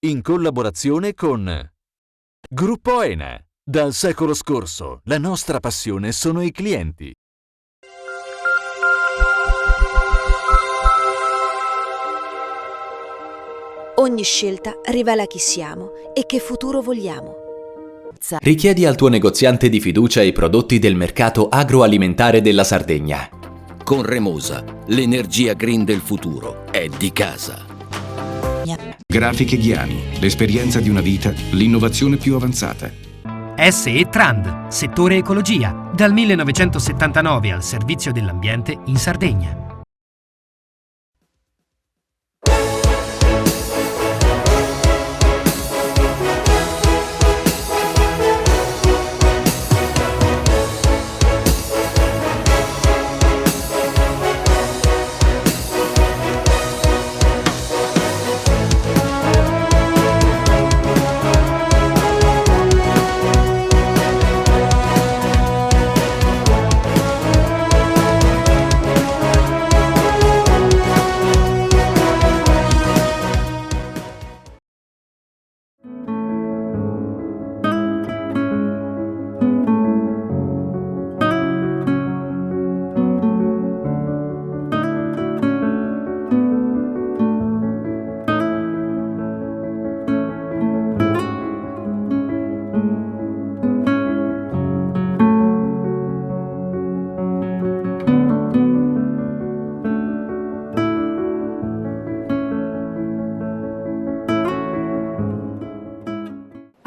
in collaborazione con Gruppo ENA. Dal secolo scorso, la nostra passione sono i clienti. Ogni scelta rivela chi siamo e che futuro vogliamo. Richiedi al tuo negoziante di fiducia i prodotti del mercato agroalimentare della Sardegna. Con Remosa, l'energia green del futuro è di casa. Grafiche Ghiani, l'esperienza di una vita, l'innovazione più avanzata. SE Trand, settore ecologia, dal 1979 al servizio dell'ambiente in Sardegna.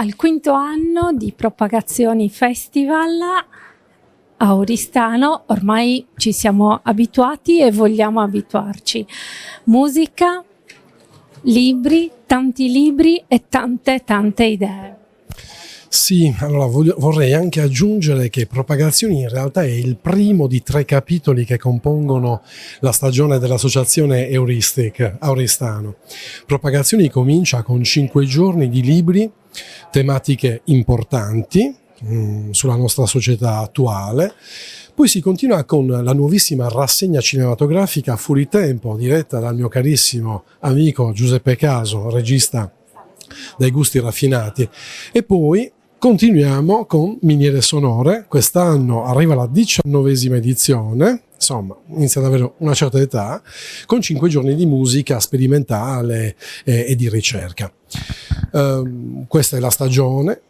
Al quinto anno di Propagazioni Festival a Oristano ormai ci siamo abituati e vogliamo abituarci. Musica, libri, tanti libri e tante idee. Sì, allora vorrei anche aggiungere che Propagazioni in realtà è il primo di 3 capitoli che compongono la stagione dell'associazione Euristic a Oristano. Propagazioni comincia con 5 giorni di libri, tematiche importanti sulla nostra società attuale. Poi si continua con la nuovissima rassegna cinematografica Fuori Tempo, diretta dal mio carissimo amico Giuseppe Caso, regista dai gusti raffinati. E poi continuiamo con Miniere Sonore. Quest'anno arriva la 19ª edizione, insomma inizia ad avere una certa età, con 5 giorni di musica sperimentale e di ricerca. Questa è la stagione.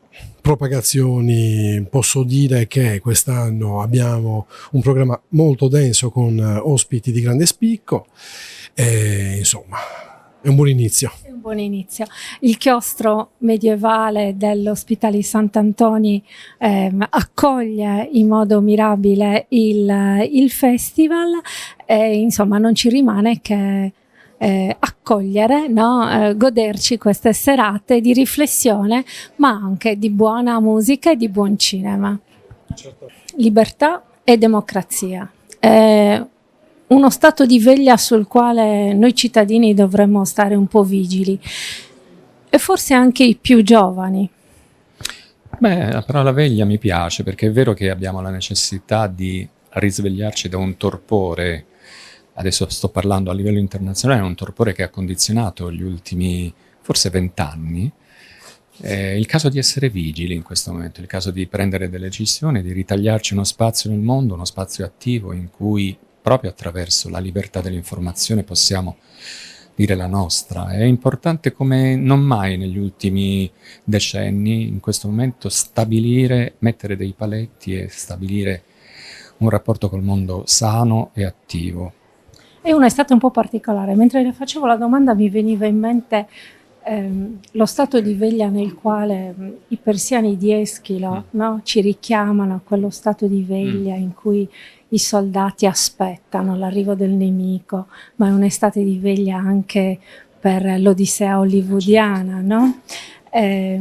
Propagazioni, posso dire che quest'anno abbiamo un programma molto denso con ospiti di grande spicco e insomma è un buon inizio. È un buon inizio. Il chiostro medievale dell'Ospitale Sant'Antoni accoglie in modo mirabile il festival e insomma non ci rimane che accogliere, no? Goderci queste serate di riflessione ma anche di buona musica e di buon cinema. Certo. Libertà e democrazia. Uno stato di veglia sul quale noi cittadini dovremmo stare un po' vigili e forse anche i più giovani. Beh, la parola veglia mi piace perché è vero che abbiamo la necessità di risvegliarci da un torpore. Adesso sto parlando a livello internazionale, è un torpore che ha condizionato gli ultimi forse 20 anni. È il caso di essere vigili in questo momento, il caso di prendere delle decisioni, di ritagliarci uno spazio nel mondo, uno spazio attivo in cui proprio attraverso la libertà dell'informazione possiamo dire la nostra. È importante come non mai negli ultimi decenni, in questo momento, stabilire, mettere dei paletti e stabilire un rapporto col mondo sano e attivo. E una è stata un po' particolare. Mentre le facevo la domanda mi veniva in mente lo stato di veglia nel quale i persiani di Eschilo, no, ci richiamano a quello stato di veglia in cui i soldati aspettano l'arrivo del nemico, ma è un'estate di veglia anche per l'Odissea hollywoodiana, no? E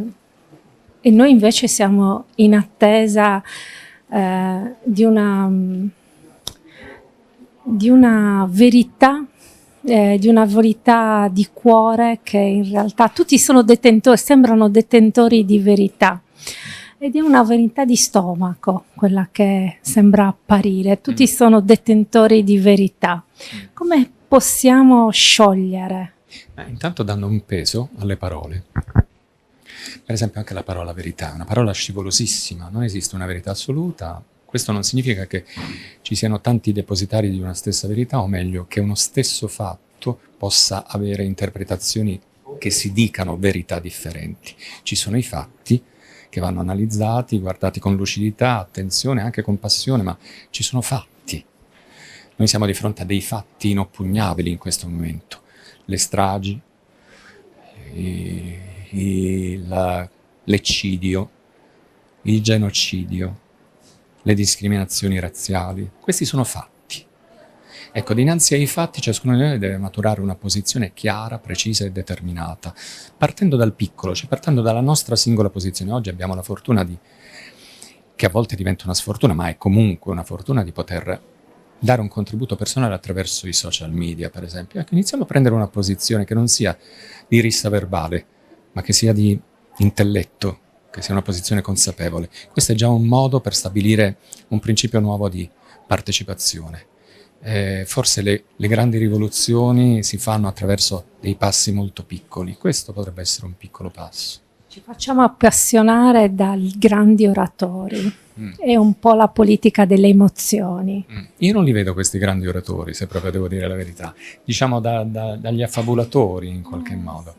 noi invece siamo in attesa di una verità, di una verità di cuore che in realtà tutti sono detentori, sembrano detentori di verità. Ed è una verità di stomaco, quella che sembra apparire. Tutti sono detentori di verità. Come possiamo sciogliere Intanto dando un peso alle parole. Per esempio anche la parola verità, è una parola scivolosissima, non esiste una verità assoluta. Questo non significa che ci siano tanti depositari di una stessa verità, o meglio, che uno stesso fatto possa avere interpretazioni che si dicano verità differenti. Ci sono i fatti che vanno analizzati, guardati con lucidità, attenzione, anche con passione, ma ci sono fatti. Noi siamo di fronte a dei fatti inoppugnabili in questo momento. Le stragi, l'eccidio, il genocidio, le discriminazioni razziali. Questi sono fatti. Ecco, dinanzi ai fatti ciascuno di noi deve maturare una posizione chiara, precisa e determinata, partendo dal piccolo, cioè partendo dalla nostra singola posizione. Oggi abbiamo la fortuna che a volte diventa una sfortuna, ma è comunque una fortuna di poter dare un contributo personale attraverso i social media, per esempio. Ecco, iniziamo a prendere una posizione che non sia di rissa verbale, ma che sia di intelletto, che sia una posizione consapevole. Questo è già un modo per stabilire un principio nuovo di partecipazione. Forse le grandi rivoluzioni si fanno attraverso dei passi molto piccoli. Questo potrebbe essere un piccolo passo. Ci facciamo appassionare dai grandi oratori. È un po' la politica delle emozioni. Io non li vedo questi grandi oratori, se proprio devo dire la verità. Diciamo dagli affabulatori in qualche modo.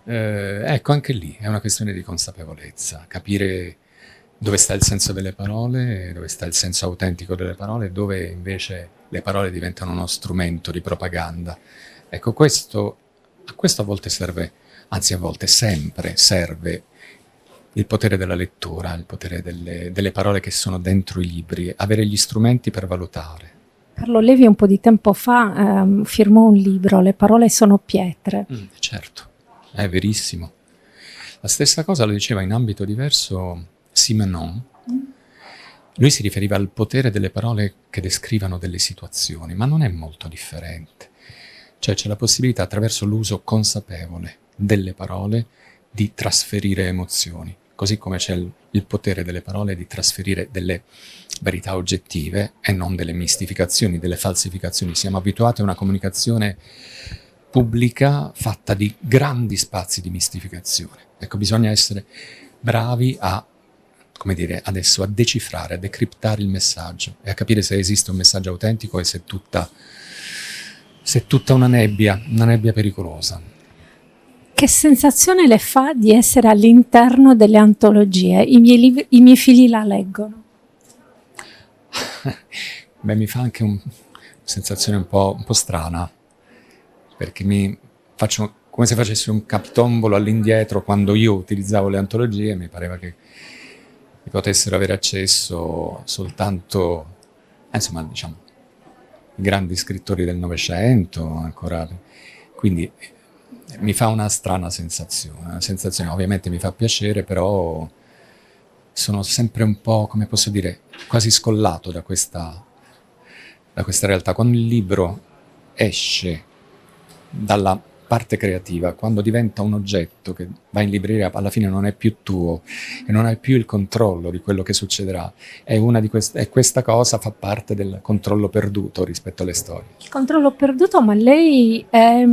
Ecco, anche lì è una questione di consapevolezza, capire dove sta il senso delle parole, dove sta il senso autentico delle parole, dove invece le parole diventano uno strumento di propaganda. Ecco, a questo a volte serve, anzi a volte sempre serve il potere della lettura, il potere delle parole che sono dentro i libri, avere gli strumenti per valutare. Carlo Levi un po' di tempo fa firmò un libro, Le parole sono pietre. Certo, è verissimo. La stessa cosa lo diceva in ambito diverso Simenon. Lui si riferiva al potere delle parole che descrivano delle situazioni, ma non è molto differente. Cioè c'è la possibilità attraverso l'uso consapevole delle parole di trasferire emozioni, così come c'è il potere delle parole di trasferire delle verità oggettive e non delle mistificazioni, delle falsificazioni. Siamo abituati a una comunicazione pubblica fatta di grandi spazi di mistificazione. Ecco, bisogna essere bravi a, come dire, adesso a decifrare, a decriptare il messaggio e a capire se esiste un messaggio autentico e se è tutta una nebbia pericolosa. Che sensazione le fa di essere all'interno delle antologie? I miei figli la leggono. Beh, mi fa anche una sensazione un po' strana, perché mi faccio come se facessi un capitombolo all'indietro quando io utilizzavo le antologie. Mi pareva che mi potessero avere accesso soltanto, insomma, diciamo, i grandi scrittori del Novecento, ancora. Quindi mi fa una strana sensazione, ovviamente mi fa piacere, però sono sempre un po', come posso dire, quasi scollato da questa realtà. Quando il libro esce dalla parte creativa, quando diventa un oggetto che va in libreria, alla fine non è più tuo e non hai più il controllo di quello che succederà. E questa cosa fa parte del controllo perduto rispetto alle storie. Il controllo perduto, ma lei è,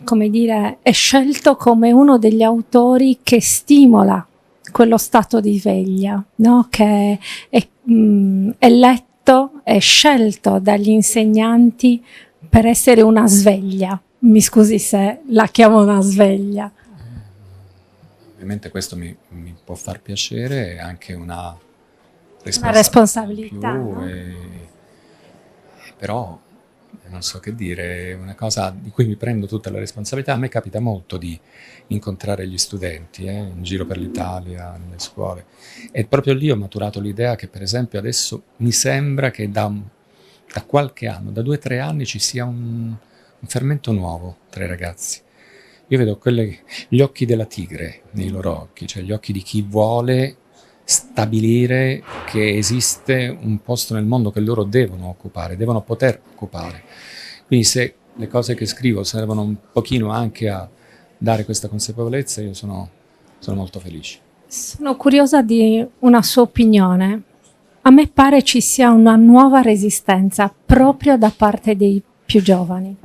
come dire, è scelto come uno degli autori che stimola quello stato di veglia, no? Che è letto, è scelto dagli insegnanti per essere una sveglia. Mi scusi se la chiamo una sveglia. Ovviamente questo mi può far piacere, è anche una responsabilità, più, no? Però non so che dire, è una cosa di cui mi prendo tutta la responsabilità. A me capita molto di incontrare gli studenti in giro per l'Italia, nelle scuole, e proprio lì ho maturato l'idea che, per esempio, adesso mi sembra che da qualche anno, da 2 o 3 anni, ci sia un fermento nuovo tra i ragazzi. Io vedo gli occhi della tigre nei loro occhi, cioè gli occhi di chi vuole stabilire che esiste un posto nel mondo che loro devono occupare, devono poter occupare. Quindi se le cose che scrivo servono un pochino anche a dare questa consapevolezza, io sono molto felice. Sono curiosa di una sua opinione. A me pare ci sia una nuova resistenza proprio da parte dei più giovani.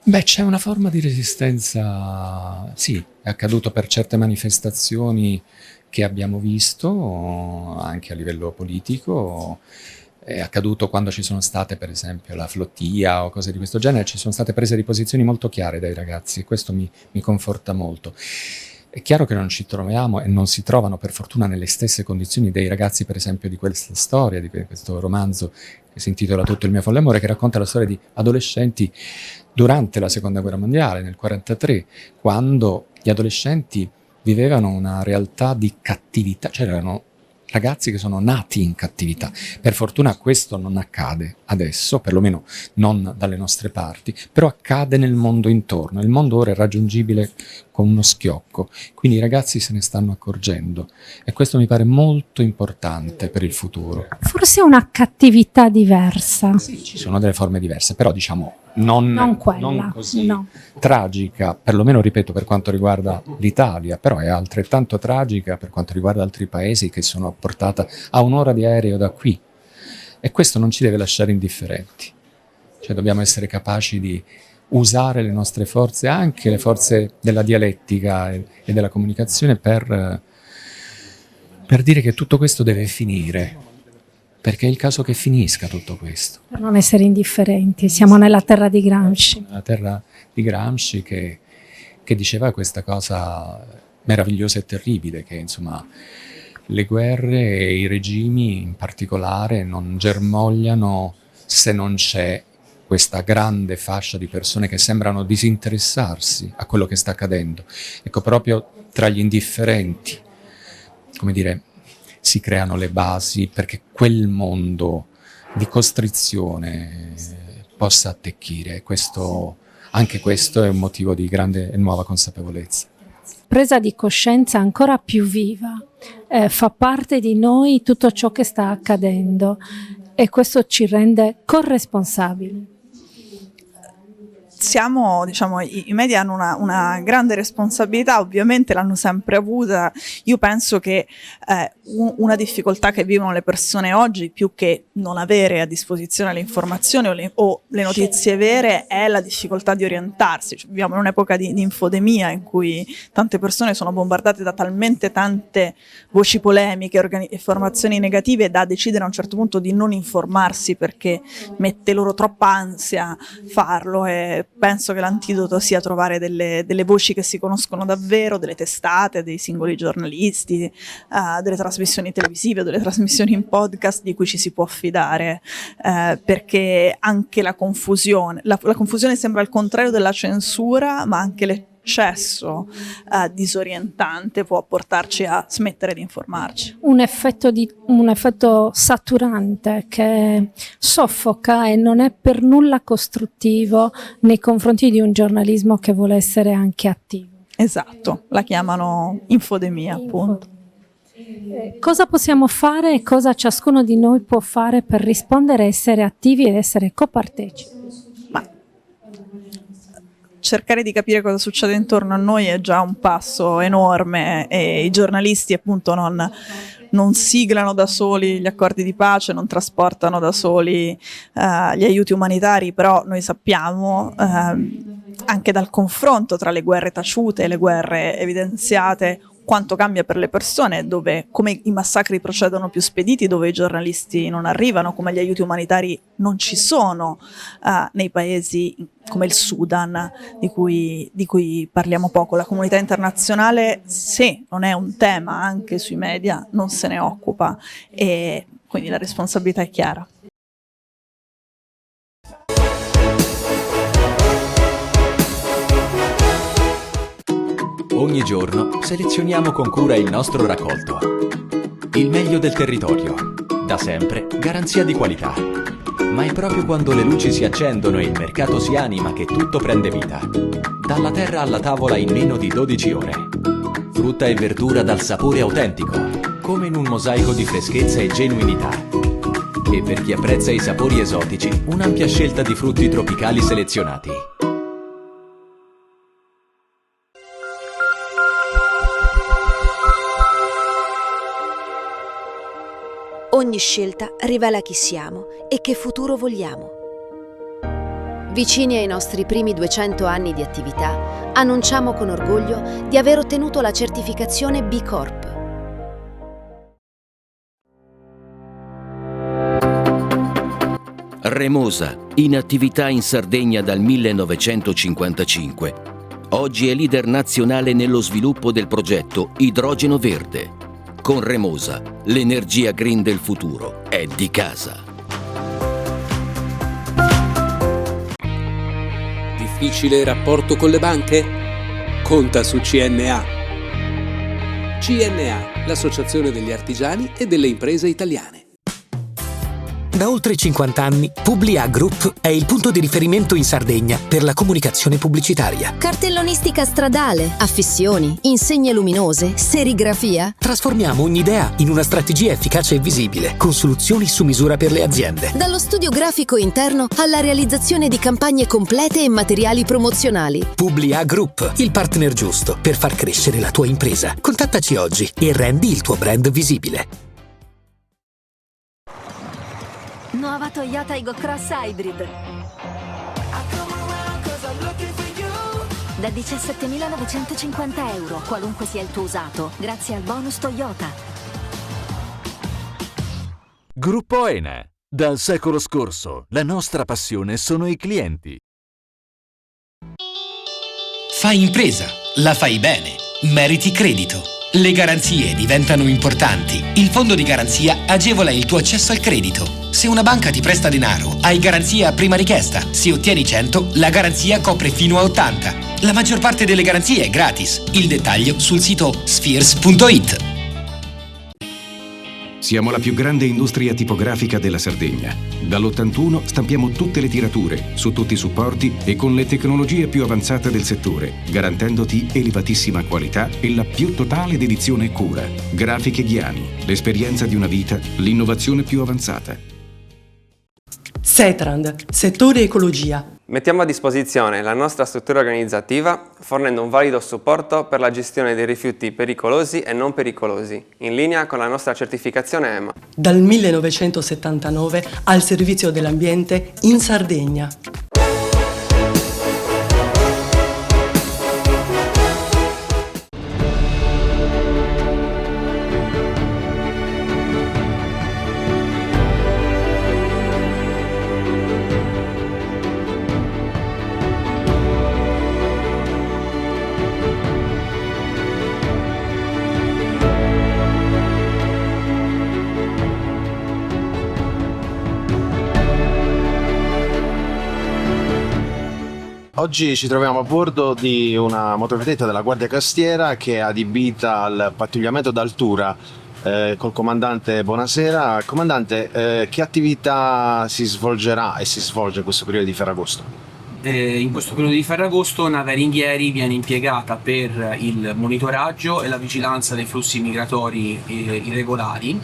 Beh, c'è una forma di resistenza, sì, è accaduto per certe manifestazioni che abbiamo visto, anche a livello politico, è accaduto quando ci sono state, per esempio, la flottia o cose di questo genere, ci sono state prese di posizioni molto chiare dai ragazzi, e questo mi conforta molto. È chiaro che non ci troviamo e non si trovano per fortuna nelle stesse condizioni dei ragazzi, per esempio, di questa storia, di questo romanzo che si intitola Tutto il mio folle amore, che racconta la storia di adolescenti durante la Seconda Guerra Mondiale, nel 1943, quando gli adolescenti vivevano una realtà di cattività, cioè erano ragazzi che sono nati in cattività. Per fortuna questo non accade adesso, perlomeno non dalle nostre parti, però accade nel mondo intorno. Il mondo ora è raggiungibile con uno schiocco, quindi i ragazzi se ne stanno accorgendo e questo mi pare molto importante per il futuro. Forse una cattività diversa. Sì, ci sono delle forme diverse, però diciamo non così tragica, perlomeno ripeto per quanto riguarda l'Italia, però è altrettanto tragica per quanto riguarda altri paesi che sono a portata a un'ora di aereo da qui, e questo non ci deve lasciare indifferenti, cioè dobbiamo essere capaci di usare le nostre forze, anche le forze della dialettica e della comunicazione per dire che tutto questo deve finire. Perché è il caso che finisca tutto questo. Per non essere indifferenti, siamo nella terra di Gramsci. La terra di Gramsci che diceva questa cosa meravigliosa e terribile, che insomma le guerre e i regimi in particolare non germogliano se non c'è questa grande fascia di persone che sembrano disinteressarsi a quello che sta accadendo. Ecco, proprio tra gli indifferenti, come dire, si creano le basi perché quel mondo di costrizione possa attecchire. Anche questo è un motivo di grande e nuova consapevolezza. Presa di coscienza ancora più viva, fa parte di noi tutto ciò che sta accadendo e questo ci rende corresponsabili. I media hanno una grande responsabilità, ovviamente l'hanno sempre avuta. Io penso che una difficoltà che vivono le persone oggi, più che non avere a disposizione le informazioni o le notizie vere, è la difficoltà di orientarsi. Cioè, viviamo in un'epoca di infodemia in cui tante persone sono bombardate da talmente tante voci polemiche, informazioni negative, da decidere a un certo punto di non informarsi perché mette loro troppa ansia farlo, e penso che l'antidoto sia trovare delle voci che si conoscono davvero, delle testate, dei singoli giornalisti, delle trasmissioni televisive, delle trasmissioni in podcast di cui ci si può affidare, perché anche la confusione sembra il contrario della censura, ma anche l'eccesso disorientante può portarci a smettere di informarci. Un effetto saturante che soffoca e non è per nulla costruttivo nei confronti di un giornalismo che vuole essere anche attivo. Esatto, la chiamano infodemia, appunto. Cosa possiamo fare e cosa ciascuno di noi può fare per rispondere, essere attivi ed essere copartecipi? Cercare di capire cosa succede intorno a noi è già un passo enorme, e i giornalisti appunto non siglano da soli gli accordi di pace, non trasportano da soli gli aiuti umanitari, però noi sappiamo anche dal confronto tra le guerre taciute e le guerre evidenziate quanto cambia per le persone, dove come i massacri procedono più spediti, dove i giornalisti non arrivano, come gli aiuti umanitari non ci sono nei paesi come il Sudan, di cui parliamo poco. La comunità internazionale, se non è un tema anche sui media, non se ne occupa, e quindi la responsabilità è chiara. Ogni giorno selezioniamo con cura il nostro raccolto. Il meglio del territorio, da sempre garanzia di qualità. Ma è proprio quando le luci si accendono e il mercato si anima che tutto prende vita. Dalla terra alla tavola in meno di 12 ore. Frutta e verdura dal sapore autentico, come in un mosaico di freschezza e genuinità. E per chi apprezza i sapori esotici, un'ampia scelta di frutti tropicali selezionati. Ogni scelta rivela chi siamo e che futuro vogliamo. Vicini ai nostri primi 200 anni di attività, annunciamo con orgoglio di aver ottenuto la certificazione B Corp. Remosa, in attività in Sardegna dal 1955. Oggi è leader nazionale nello sviluppo del progetto Idrogeno Verde. Con Remosa, l'energia green del futuro è di casa. Difficile rapporto con le banche? Conta su CNA. CNA, l'Associazione degli Artigiani e delle Imprese Italiane. Da oltre 50 anni, Publia Group è il punto di riferimento in Sardegna per la comunicazione pubblicitaria. Cartellonistica stradale, affissioni, insegne luminose, serigrafia. Trasformiamo ogni idea in una strategia efficace e visibile, con soluzioni su misura per le aziende. Dallo studio grafico interno alla realizzazione di campagne complete e materiali promozionali. Publia Group, il partner giusto per far crescere la tua impresa. Contattaci oggi e rendi il tuo brand visibile. Nuova Toyota Aygo Cross Hybrid da 17.950 euro, qualunque sia il tuo usato, grazie al bonus Toyota. Gruppo Ene. Dal secolo scorso, la nostra passione sono i clienti. Fai impresa, la fai bene, meriti credito. Le garanzie diventano importanti. Il fondo di garanzia agevola il tuo accesso al credito. Se una banca ti presta denaro, hai garanzia a prima richiesta. Se ottieni 100, la garanzia copre fino a 80. La maggior parte delle garanzie è gratis. Il dettaglio sul sito spheres.it. Siamo la più grande industria tipografica della Sardegna. Dall'81 stampiamo tutte le tirature, su tutti i supporti e con le tecnologie più avanzate del settore, garantendoti elevatissima qualità e la più totale dedizione e cura. Grafiche Ghiani, l'esperienza di una vita, l'innovazione più avanzata. Setrand, settore ecologia. Mettiamo a disposizione la nostra struttura organizzativa fornendo un valido supporto per la gestione dei rifiuti pericolosi e non pericolosi, in linea con la nostra certificazione EMA. Dal 1979 al servizio dell'ambiente in Sardegna. Oggi ci troviamo a bordo di una motovedetta della Guardia Costiera che è adibita al pattugliamento d'altura col comandante. Buonasera. Comandante, che attività si svolgerà e si svolge in questo periodo di Ferragosto? In questo periodo di Ferragosto Nave Aringhieri viene impiegata per il monitoraggio e la vigilanza dei flussi migratori irregolari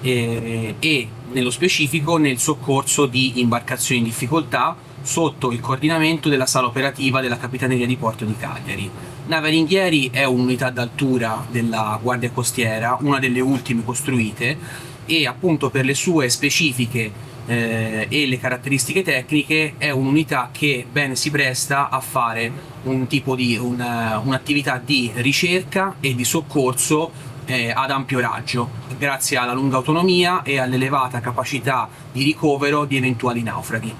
e nello specifico nel soccorso di imbarcazioni in difficoltà sotto il coordinamento della sala operativa della Capitaneria di Porto di Cagliari. Nave Aringhieri è un'unità d'altura della Guardia Costiera, una delle ultime costruite, e appunto per le sue specifiche e le caratteristiche tecniche è un'unità che bene si presta a fare un tipo di un'attività di ricerca e di soccorso ad ampio raggio, grazie alla lunga autonomia e all'elevata capacità di ricovero di eventuali naufraghi.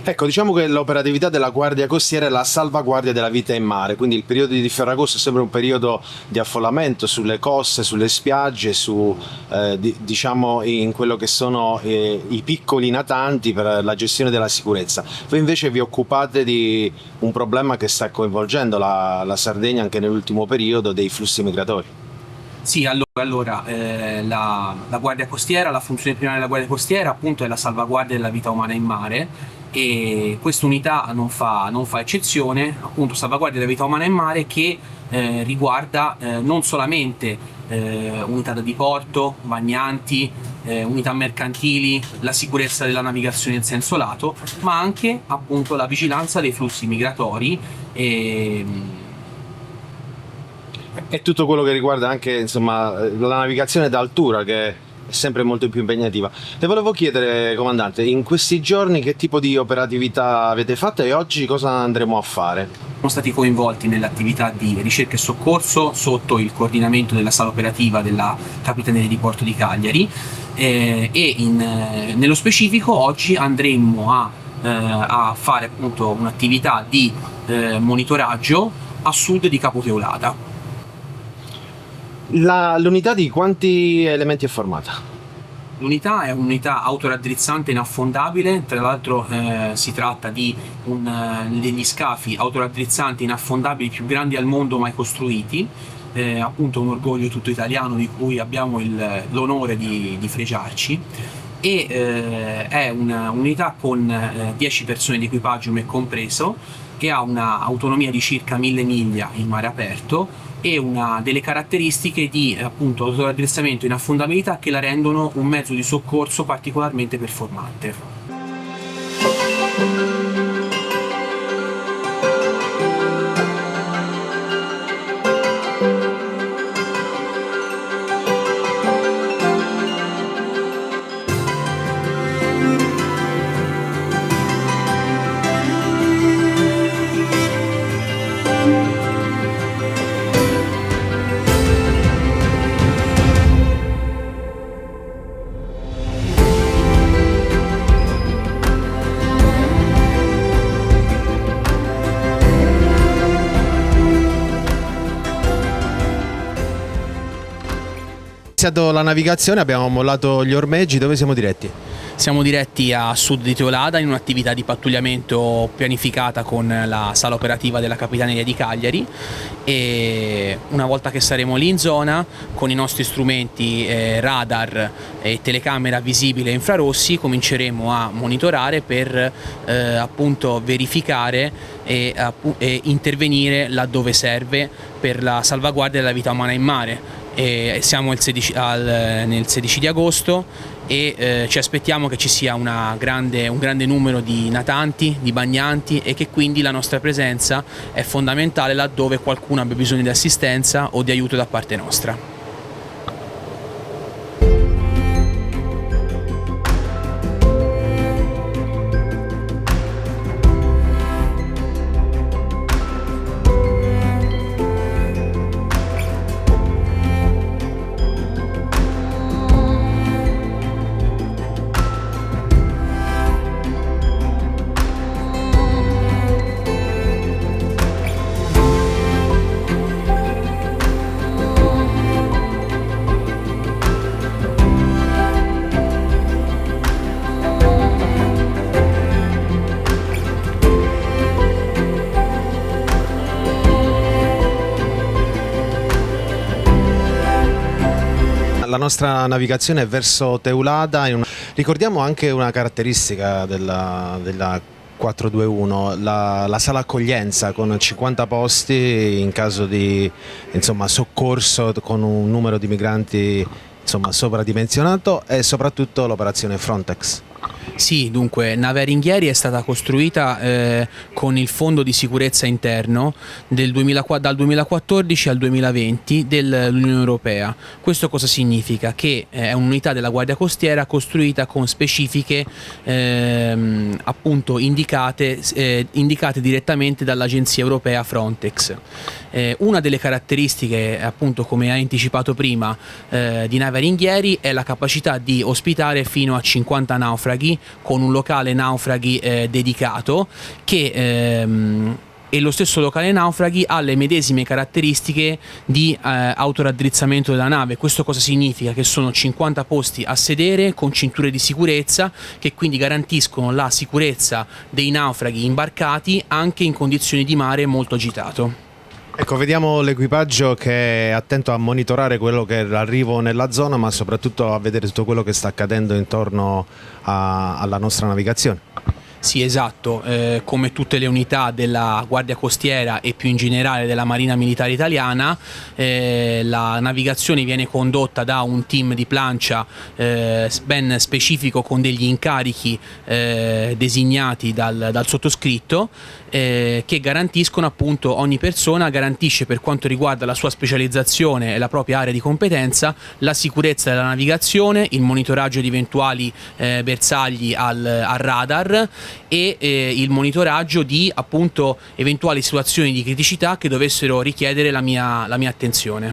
Ecco, diciamo che l'operatività della Guardia Costiera è la salvaguardia della vita in mare, quindi il periodo di Ferragosto è sempre un periodo di affollamento sulle coste, sulle spiagge, diciamo in quello che sono i piccoli natanti per la gestione della sicurezza. Voi invece vi occupate di un problema che sta coinvolgendo la Sardegna anche nell'ultimo periodo, dei flussi migratori. Sì, allora la Guardia Costiera, la funzione primaria della Guardia Costiera appunto è la salvaguardia della vita umana in mare, e questa unità non fa eccezione, appunto salvaguardia della vita umana in mare, che riguarda non solamente unità da diporto, bagnanti, unità mercantili, la sicurezza della navigazione in senso lato, ma anche appunto la vigilanza dei flussi migratori e tutto quello che riguarda anche insomma la navigazione d'altura, che sempre molto più impegnativa. Le volevo chiedere, comandante, in questi giorni che tipo di operatività avete fatto e oggi cosa andremo a fare? Siamo stati coinvolti nell'attività di ricerca e soccorso sotto il coordinamento della sala operativa della Capitaneria di Porto di Cagliari nello specifico oggi andremo a fare appunto un'attività di monitoraggio a sud di Capo Teulada. L'unità di quanti elementi è formata? L'unità è un'unità autoraddrizzante inaffondabile, tra l'altro si tratta di degli scafi autoraddrizzanti inaffondabili più grandi al mondo mai costruiti, appunto un orgoglio tutto italiano di cui abbiamo l'onore di fregiarci, e è un'unità con 10 persone di equipaggio, me compreso, che ha un'autonomia di circa 1000 miglia in mare aperto e una delle caratteristiche di appunto autoraddrizzamento in affondabilità che la rendono un mezzo di soccorso particolarmente performante. Iniziato la navigazione, abbiamo mollato gli ormeggi. Dove siamo diretti? Siamo diretti a sud di Teulada in un'attività di pattugliamento pianificata con la sala operativa della Capitaneria di Cagliari, e una volta che saremo lì in zona con i nostri strumenti radar e telecamera visibile infrarossi cominceremo a monitorare per appunto verificare e intervenire laddove serve per la salvaguardia della vita umana in mare. Siamo nel 16 di agosto e ci aspettiamo che ci sia un grande numero di natanti, di bagnanti, e che quindi la nostra presenza è fondamentale laddove qualcuno abbia bisogno di assistenza o di aiuto da parte nostra. La nostra navigazione è verso Teulada. Ricordiamo anche una caratteristica della 421, la sala accoglienza con 50 posti in caso di soccorso, con un numero di migranti sovradimensionato, e soprattutto l'operazione Frontex. Sì, dunque, nave Aringhieri è stata costruita con il Fondo di Sicurezza Interno dal 2014 al 2020 dell'Unione Europea. Questo cosa significa? Che è un'unità della Guardia Costiera costruita con specifiche appunto indicate direttamente dall'Agenzia Europea Frontex. Una delle caratteristiche, appunto, come hai anticipato prima, di nave Aringhieri è la capacità di ospitare fino a 50 naufraghi con un locale naufraghi dedicato e lo stesso locale naufraghi ha le medesime caratteristiche di autoraddrizzamento della nave. Questo cosa significa? Che sono 50 posti a sedere con cinture di sicurezza che quindi garantiscono la sicurezza dei naufraghi imbarcati anche in condizioni di mare molto agitato. Ecco, vediamo l'equipaggio che è attento a monitorare quello che è l'arrivo nella zona, ma soprattutto a vedere tutto quello che sta accadendo intorno alla nostra navigazione. Sì, esatto, come tutte le unità della Guardia Costiera e più in generale della Marina Militare Italiana, la navigazione viene condotta da un team di plancia ben specifico con degli incarichi designati dal sottoscritto, che garantiscono appunto, ogni persona garantisce per quanto riguarda la sua specializzazione e la propria area di competenza la sicurezza della navigazione, il monitoraggio di eventuali bersagli al radar e il monitoraggio di appunto eventuali situazioni di criticità che dovessero richiedere la mia attenzione.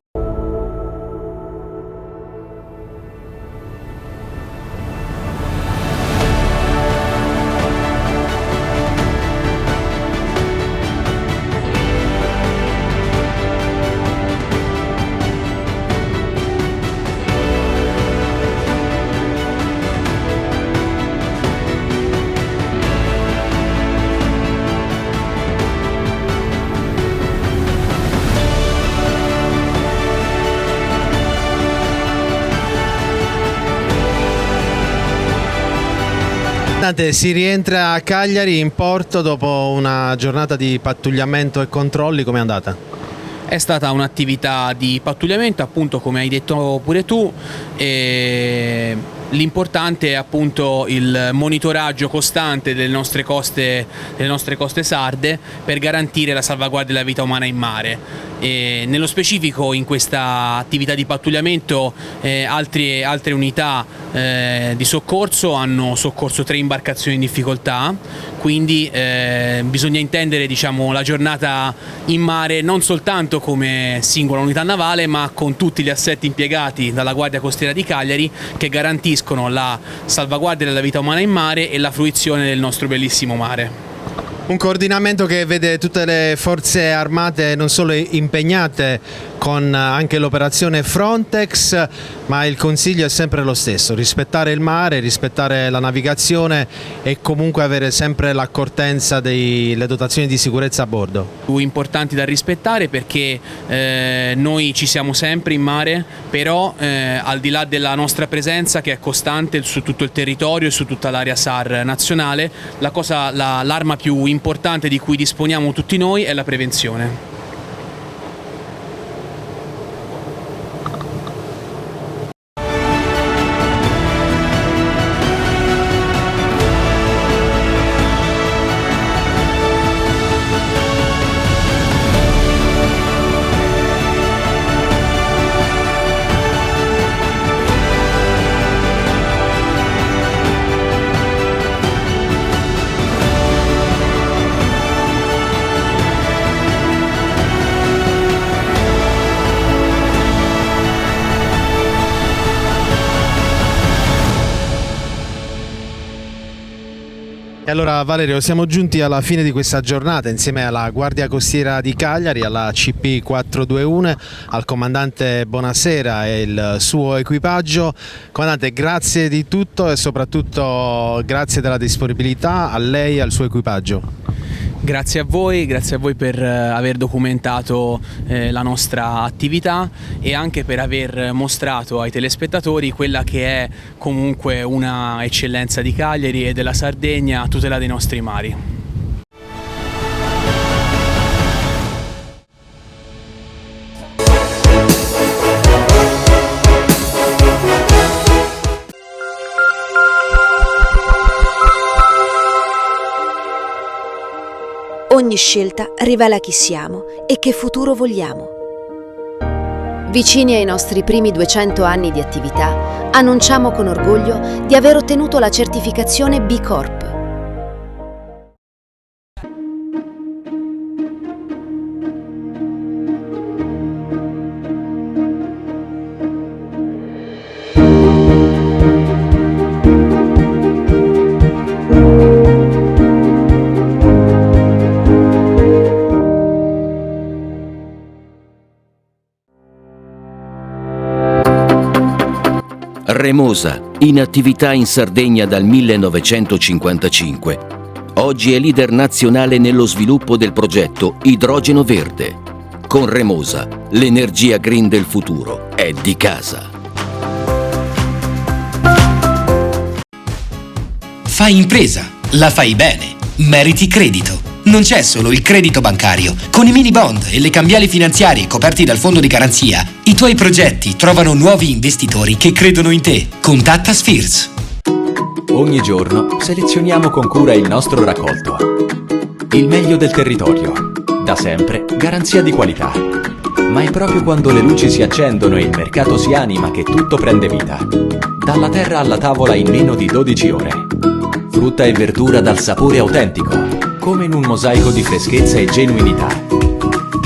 Si rientra a Cagliari in porto dopo una giornata di pattugliamento e controlli, com'è andata? È stata un'attività di pattugliamento, appunto come hai detto pure tu, e l'importante è appunto il monitoraggio costante delle nostre coste sarde per garantire la salvaguardia della vita umana in mare. E nello specifico in questa attività di pattugliamento altre unità di soccorso hanno soccorso 3 imbarcazioni in difficoltà, quindi bisogna intendere, diciamo, la giornata in mare non soltanto come singola unità navale, ma con tutti gli assetti impiegati dalla Guardia Costiera di Cagliari che garantiscono la salvaguardia della vita umana in mare e la fruizione del nostro bellissimo mare. Un coordinamento che vede tutte le forze armate non solo impegnate con anche l'operazione Frontex, ma il consiglio è sempre lo stesso: rispettare il mare, rispettare la navigazione e comunque avere sempre l'accortenza delle dotazioni di sicurezza a bordo. Importanti da rispettare perché noi ci siamo sempre in mare, però al di là della nostra presenza che è costante su tutto il territorio e su tutta l'area SAR nazionale, l'arma più importante di cui disponiamo tutti noi è la prevenzione. E allora Valerio, siamo giunti alla fine di questa giornata insieme alla Guardia Costiera di Cagliari, alla CP 421, al comandante Bonasera e il suo equipaggio. Comandante, grazie di tutto e soprattutto grazie della disponibilità a lei e al suo equipaggio. Grazie a voi per aver documentato la nostra attività e anche per aver mostrato ai telespettatori quella che è comunque una eccellenza di Cagliari e della Sardegna a tutela dei nostri mari. Ogni scelta rivela chi siamo e che futuro vogliamo. Vicini ai nostri primi 200 anni di attività, annunciamo con orgoglio di aver ottenuto la certificazione B Corp. Remosa, in attività in Sardegna dal 1955. Oggi è leader nazionale nello sviluppo del progetto Idrogeno Verde. Con Remosa, l'energia green del futuro è di casa. Fai impresa, la fai bene, meriti credito. Non c'è solo il credito bancario. Con i mini bond e le cambiali finanziarie coperti dal fondo di garanzia, i tuoi progetti trovano nuovi investitori che credono in te. Contatta Spheres. Ogni giorno selezioniamo con cura il nostro raccolto. Il meglio del territorio. Da sempre, garanzia di qualità. Ma è proprio quando le luci si accendono e il mercato si anima che tutto prende vita. Dalla terra alla tavola in meno di 12 ore. Frutta e verdura dal sapore autentico, come in un mosaico di freschezza e genuinità.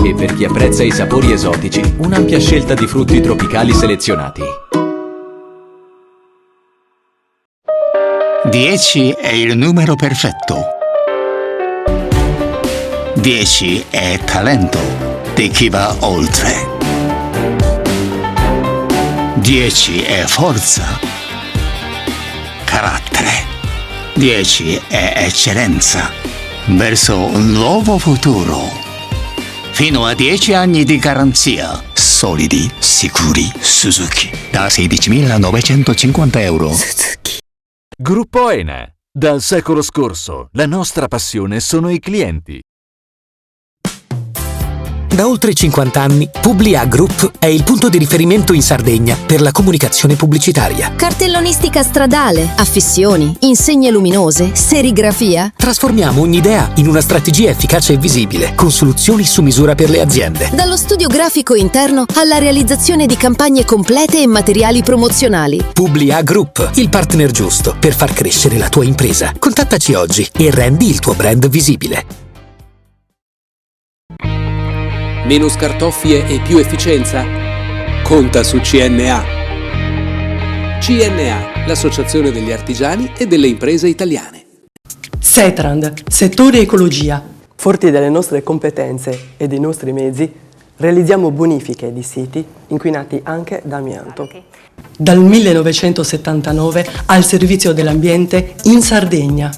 E per chi apprezza i sapori esotici, un'ampia scelta di frutti tropicali selezionati. 10 è il numero perfetto. 10 è talento di chi va oltre. 10 è forza, carattere. 10 è eccellenza verso un nuovo futuro. Fino a 10 anni di garanzia. Solidi, sicuri, Suzuki. Da 16.950 euro. Gruppo Ene. Dal secolo scorso, la nostra passione sono i clienti. Da oltre 50 anni, Publia Group è il punto di riferimento in Sardegna per la comunicazione pubblicitaria. Cartellonistica stradale, affissioni, insegne luminose, serigrafia. Trasformiamo ogni idea in una strategia efficace e visibile, con soluzioni su misura per le aziende. Dallo studio grafico interno alla realizzazione di campagne complete e materiali promozionali. Publia Group, il partner giusto per far crescere la tua impresa. Contattaci oggi e rendi il tuo brand visibile. Meno scartoffie e più efficienza? Conta su CNA. CNA, l'associazione degli artigiani e delle imprese italiane. Setrand, settore ecologia. Forti delle nostre competenze e dei nostri mezzi, realizziamo bonifiche di siti inquinati anche da amianto. Dal 1979 al servizio dell'ambiente in Sardegna.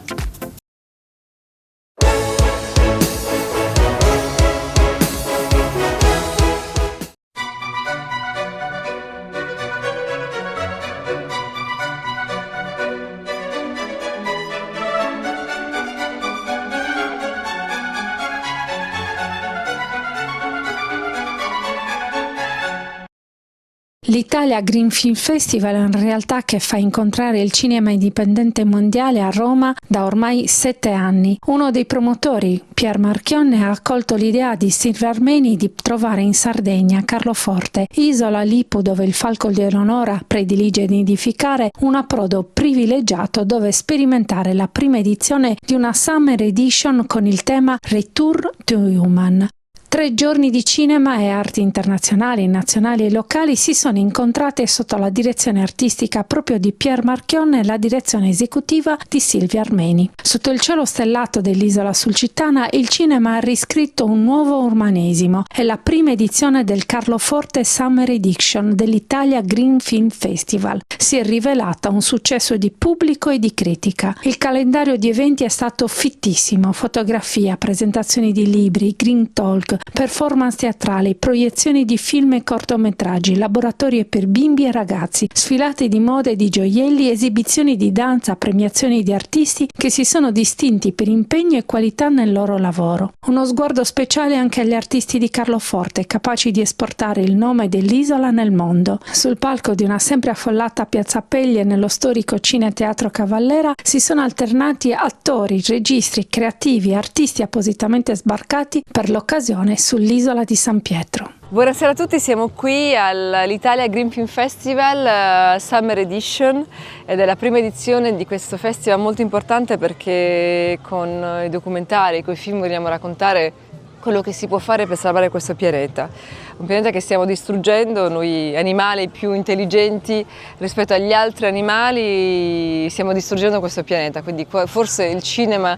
L'Italia Green Film Festival è una realtà che fa incontrare il cinema indipendente mondiale a Roma da ormai 7 anni. Uno dei promotori, Pier Marchionne, ha accolto l'idea di Silvia Armeni di trovare in Sardegna Carloforte, isola Lipu dove il Falco di Eleonora predilige di nidificare, un approdo privilegiato dove sperimentare la prima edizione di una Summer Edition con il tema Return to Human. 3 giorni di cinema e arti internazionali, nazionali e locali si sono incontrate sotto la direzione artistica proprio di Pier Marchionne e la direzione esecutiva di Silvia Armeni. Sotto il cielo stellato dell'isola sulcitana, il cinema ha riscritto un nuovo urbanesimo. È la prima edizione del Carloforte Summer Edition dell'Italia Green Film Festival. Si è rivelata un successo di pubblico e di critica. Il calendario di eventi è stato fittissimo: fotografia, presentazioni di libri, green talk, performance teatrali, proiezioni di film e cortometraggi, laboratori per bimbi e ragazzi, sfilate di moda e di gioielli, esibizioni di danza, premiazioni di artisti che si sono distinti per impegno e qualità nel loro lavoro. Uno sguardo speciale anche agli artisti di Carloforte, capaci di esportare il nome dell'isola nel mondo. Sul palco di una sempre affollata Piazza Peglie nello storico Cineteatro Cavallera si sono alternati attori, registi, creativi, artisti appositamente sbarcati per l'occasione sull'isola di San Pietro. Buonasera a tutti, siamo qui all'Italia Green Film Festival Summer Edition ed è la prima edizione di questo festival molto importante perché con i documentari, con i film vogliamo raccontare quello che si può fare per salvare questo pianeta. Un pianeta che stiamo distruggendo, noi animali più intelligenti rispetto agli altri animali stiamo distruggendo questo pianeta, quindi forse il cinema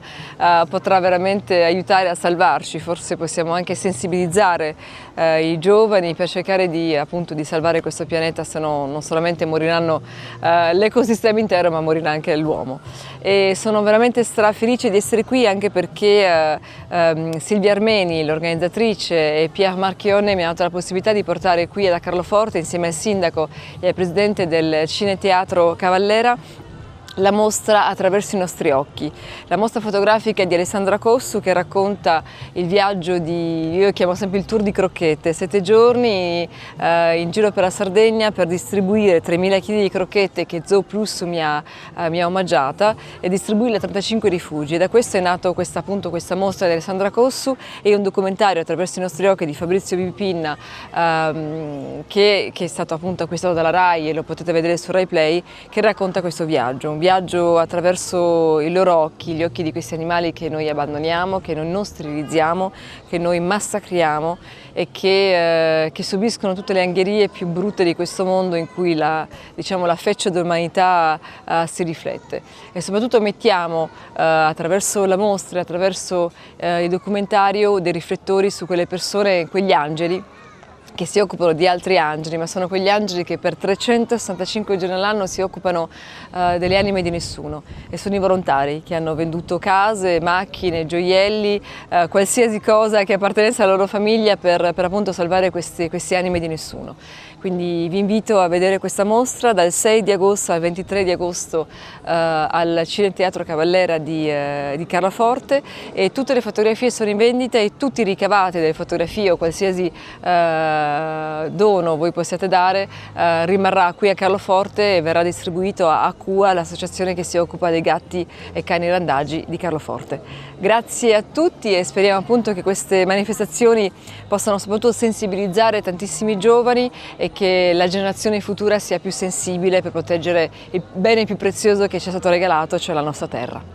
potrà veramente aiutare a salvarci, forse possiamo anche sensibilizzare i giovani per cercare appunto di salvare questo pianeta, se no non solamente moriranno l'ecosistema intero ma morirà anche l'uomo. E sono veramente strafelice di essere qui anche perché Silvia Armeni, l'organizzatrice, e Pier Marchionne mi hanno dato la possibilità di portare qui a Carloforte insieme al sindaco e al presidente del Cineteatro Cavallera la mostra attraverso i nostri occhi. La mostra fotografica è di Alessandra Cossu, che racconta il viaggio io chiamo sempre il tour di crocchette, 7 giorni in giro per la Sardegna per distribuire 3.000 kg di crocchette che Zooplus mi ha omaggiata e distribuirle a 35 rifugi. E da questo è nato questa mostra di Alessandra Cossu e un documentario attraverso i nostri occhi di Fabrizio Bipinna che è stato appunto acquistato dalla Rai e lo potete vedere su Rai Play, che racconta questo viaggio, un viaggio attraverso i loro occhi, gli occhi di questi animali che noi abbandoniamo, che noi non sterilizziamo, che noi massacriamo e che subiscono tutte le angherie più brutte di questo mondo in cui la feccia dell'umanità si riflette. E soprattutto mettiamo attraverso la mostra, attraverso il documentario, dei riflettori su quelle persone, quegli angeli che si occupano di altri angeli, ma sono quegli angeli che per 365 giorni all'anno si occupano delle anime di nessuno, e sono i volontari che hanno venduto case, macchine, gioielli, qualsiasi cosa che appartenesse alla loro famiglia per appunto salvare queste anime di nessuno. Quindi vi invito a vedere questa mostra dal 6 di agosto al 23 di agosto al Cineteatro Cavallera di Carloforte, e tutte le fotografie sono in vendita e tutti i ricavati delle fotografie o qualsiasi dono voi possiate dare rimarrà qui a Carloforte e verrà distribuito a CUA, l'associazione che si occupa dei gatti e cani randagi di Carloforte. Grazie a tutti e speriamo appunto che queste manifestazioni possano soprattutto sensibilizzare tantissimi giovani e che la generazione futura sia più sensibile per proteggere il bene più prezioso che ci è stato regalato, cioè la nostra terra.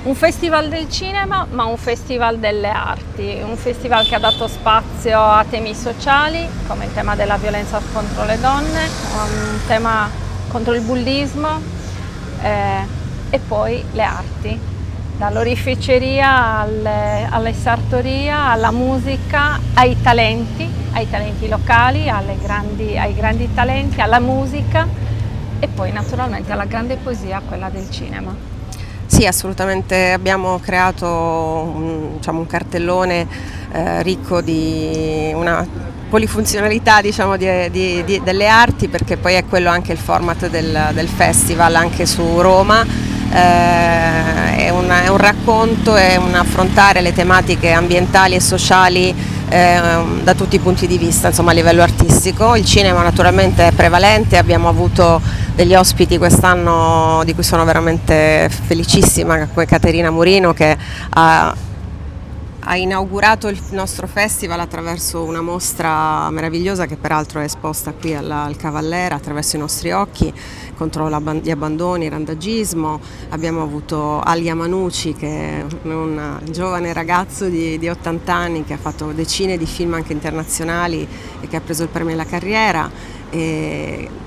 Un festival del cinema, ma un festival delle arti, un festival che ha dato spazio a temi sociali, come il tema della violenza contro le donne, un tema contro il bullismo e poi le arti, dall'oreficeria alle sartoria, alla musica, ai talenti locali, ai grandi talenti, alla musica e poi naturalmente alla grande poesia, quella del cinema. Sì, assolutamente, abbiamo creato un cartellone ricco di una polifunzionalità delle arti, perché poi è quello anche il format del festival anche su Roma. È un racconto, è un affrontare le tematiche ambientali e sociali da tutti i punti di vista, insomma, a livello artistico. Il cinema naturalmente è prevalente, abbiamo avuto degli ospiti quest'anno di cui sono veramente felicissima, come Caterina Murino, che ha inaugurato il nostro festival attraverso una mostra meravigliosa che peraltro è esposta qui al Cavallera, attraverso i nostri occhi, contro gli abbandoni, il randagismo. Abbiamo avuto Alia Manucci, che è un giovane ragazzo di 80 anni che ha fatto decine di film anche internazionali e che ha preso il premio alla carriera.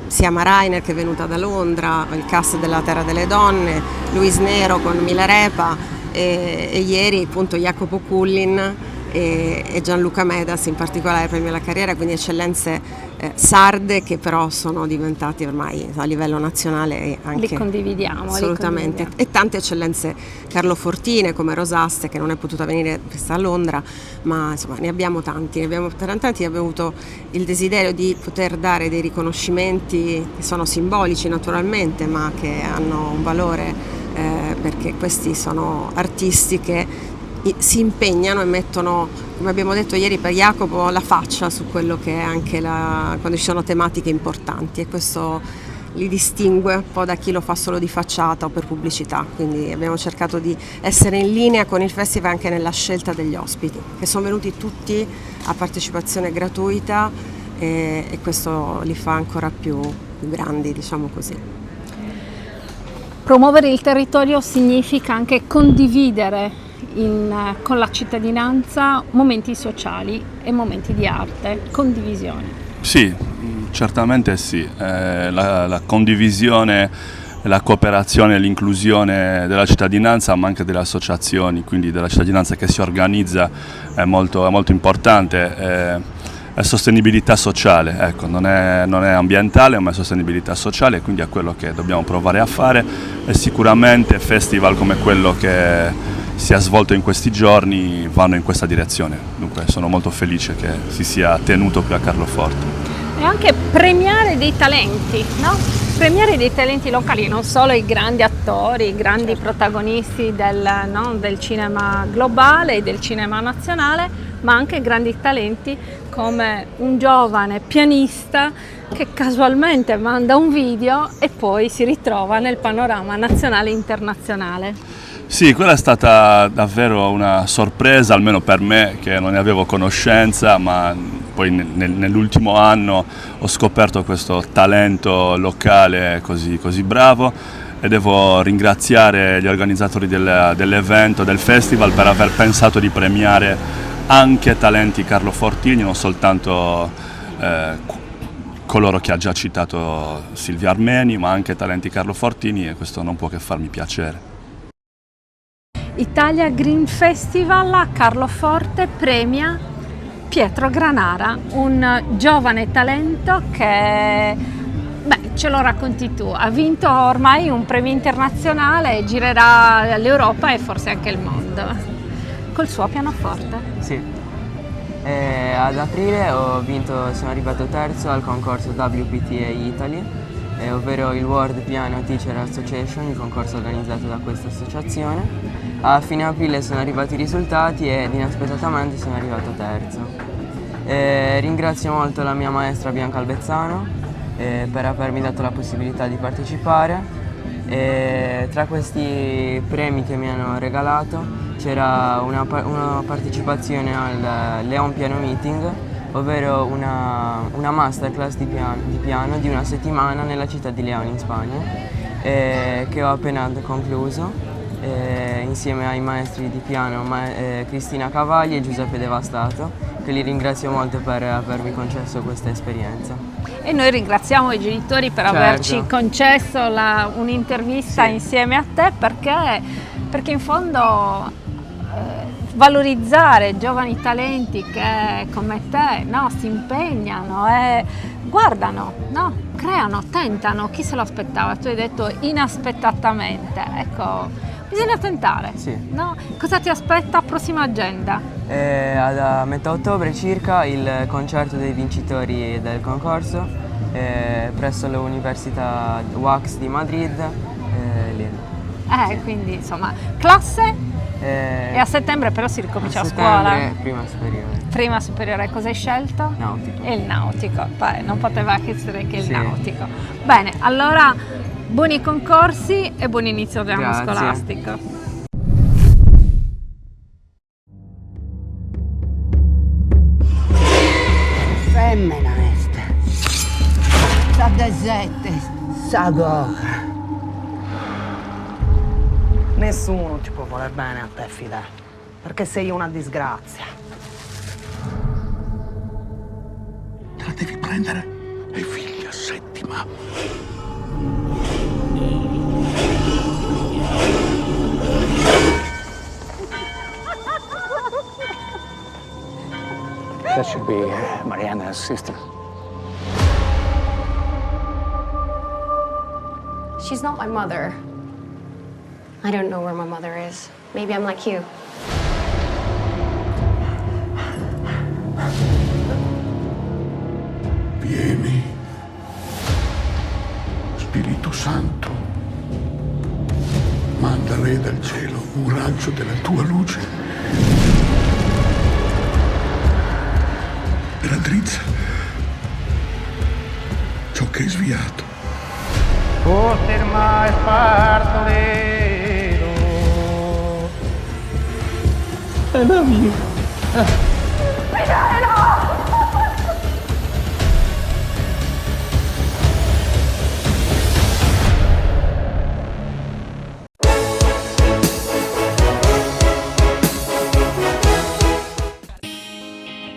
Siama Rainer, che è venuta da Londra, il cast della Terra delle Donne, Luis Nero con Milarepa e ieri appunto Jacopo Cullin e Gianluca Medas, in particolare premio alla carriera, quindi eccellenze sarde che però sono diventate ormai a livello nazionale e anche li condividiamo assolutamente, e tante eccellenze carlofortine come Rosaste, che non è potuta venire a Londra, ma insomma ne abbiamo tanti, abbiamo avuto il desiderio di poter dare dei riconoscimenti che sono simbolici naturalmente, ma che hanno un valore perché questi sono artisti che si impegnano e mettono, come abbiamo detto ieri per Jacopo, la faccia su quello che è anche quando ci sono tematiche importanti, e questo li distingue un po' da chi lo fa solo di facciata o per pubblicità. Quindi abbiamo cercato di essere in linea con il festival anche nella scelta degli ospiti, che sono venuti tutti a partecipazione gratuita e questo li fa ancora più grandi, diciamo così. Promuovere il territorio significa anche condividere con la cittadinanza momenti sociali e momenti di arte, condivisione. Sì, certamente sì. La condivisione, la cooperazione e l'inclusione della cittadinanza, ma anche delle associazioni, quindi della cittadinanza che si organizza, è molto importante. È sostenibilità sociale, ecco, non è ambientale, ma è sostenibilità sociale, quindi è quello che dobbiamo provare a fare, e sicuramente festival come quello che si è svolto in questi giorni vanno in questa direzione. Dunque sono molto felice che si sia tenuto qui a Carloforte. E anche premiare dei talenti, no? Premiare dei talenti locali, non solo i grandi attori, i grandi protagonisti del cinema globale e del cinema nazionale, ma anche grandi talenti come un giovane pianista che casualmente manda un video e poi si ritrova nel panorama nazionale e internazionale. Sì, quella è stata davvero una sorpresa, almeno per me, che non ne avevo conoscenza, ma poi nell'ultimo anno ho scoperto questo talento locale così bravo e devo ringraziare gli organizzatori dell'evento, del festival, per aver pensato di premiare anche talenti Carlo Fortini, non soltanto coloro che ha già citato Silvia Armeni, ma anche talenti Carlo Fortini, e questo non può che farmi piacere. Italia Green Festival a Carloforte premia Pietro Granara, un giovane talento che, ce lo racconti tu, ha vinto ormai un premio internazionale e girerà l'Europa e forse anche il mondo col suo pianoforte. Sì, ad aprile sono arrivato terzo al concorso WPTA Italy, ovvero il World Piano Teacher Association, il concorso organizzato da questa associazione. A fine aprile sono arrivati i risultati ed inaspettatamente sono arrivato terzo. Ringrazio molto la mia maestra Bianca Albezzano per avermi dato la possibilità di partecipare. Tra questi premi che mi hanno regalato c'era una partecipazione al Leon Piano Meeting, ovvero una masterclass di piano di una settimana nella città di León in Spagna, che ho appena concluso insieme ai maestri di piano Cristina Cavagli e Giuseppe Devastato, che li ringrazio molto per avermi concesso questa esperienza. E noi ringraziamo i genitori per averci concesso un'intervista insieme a te, perché in fondo valorizzare giovani talenti che come te si impegnano e guardano, creano, tentano, chi se lo aspettava? Tu hai detto inaspettatamente, ecco, bisogna tentare. Cosa ti aspetta? Prossima agenda? A metà ottobre circa il concerto dei vincitori del concorso presso l'Università UAX di Madrid. Quindi insomma, classe? E a settembre però si ricomincia a scuola? Prima superiore. Prima superiore, cosa hai scelto? Nautico. Il nautico, non poteva essere che il nautico. Bene, allora buoni concorsi e buon inizio dell'anno scolastico. Femmina este, sa desette, sa goga. Nessuno ti può voler bene a te, Fide, perché sei una disgrazia. Te la devi prendere, è figlia settima. That should be Mariana's sister. She's not my mother. I don't know where my mother is. Maybe I'm like you. Vieni, Spirito Santo, manda lei dal cielo un raggio della tua luce e raddrizza ciò che è sviato. Poter mai partorire. I love you.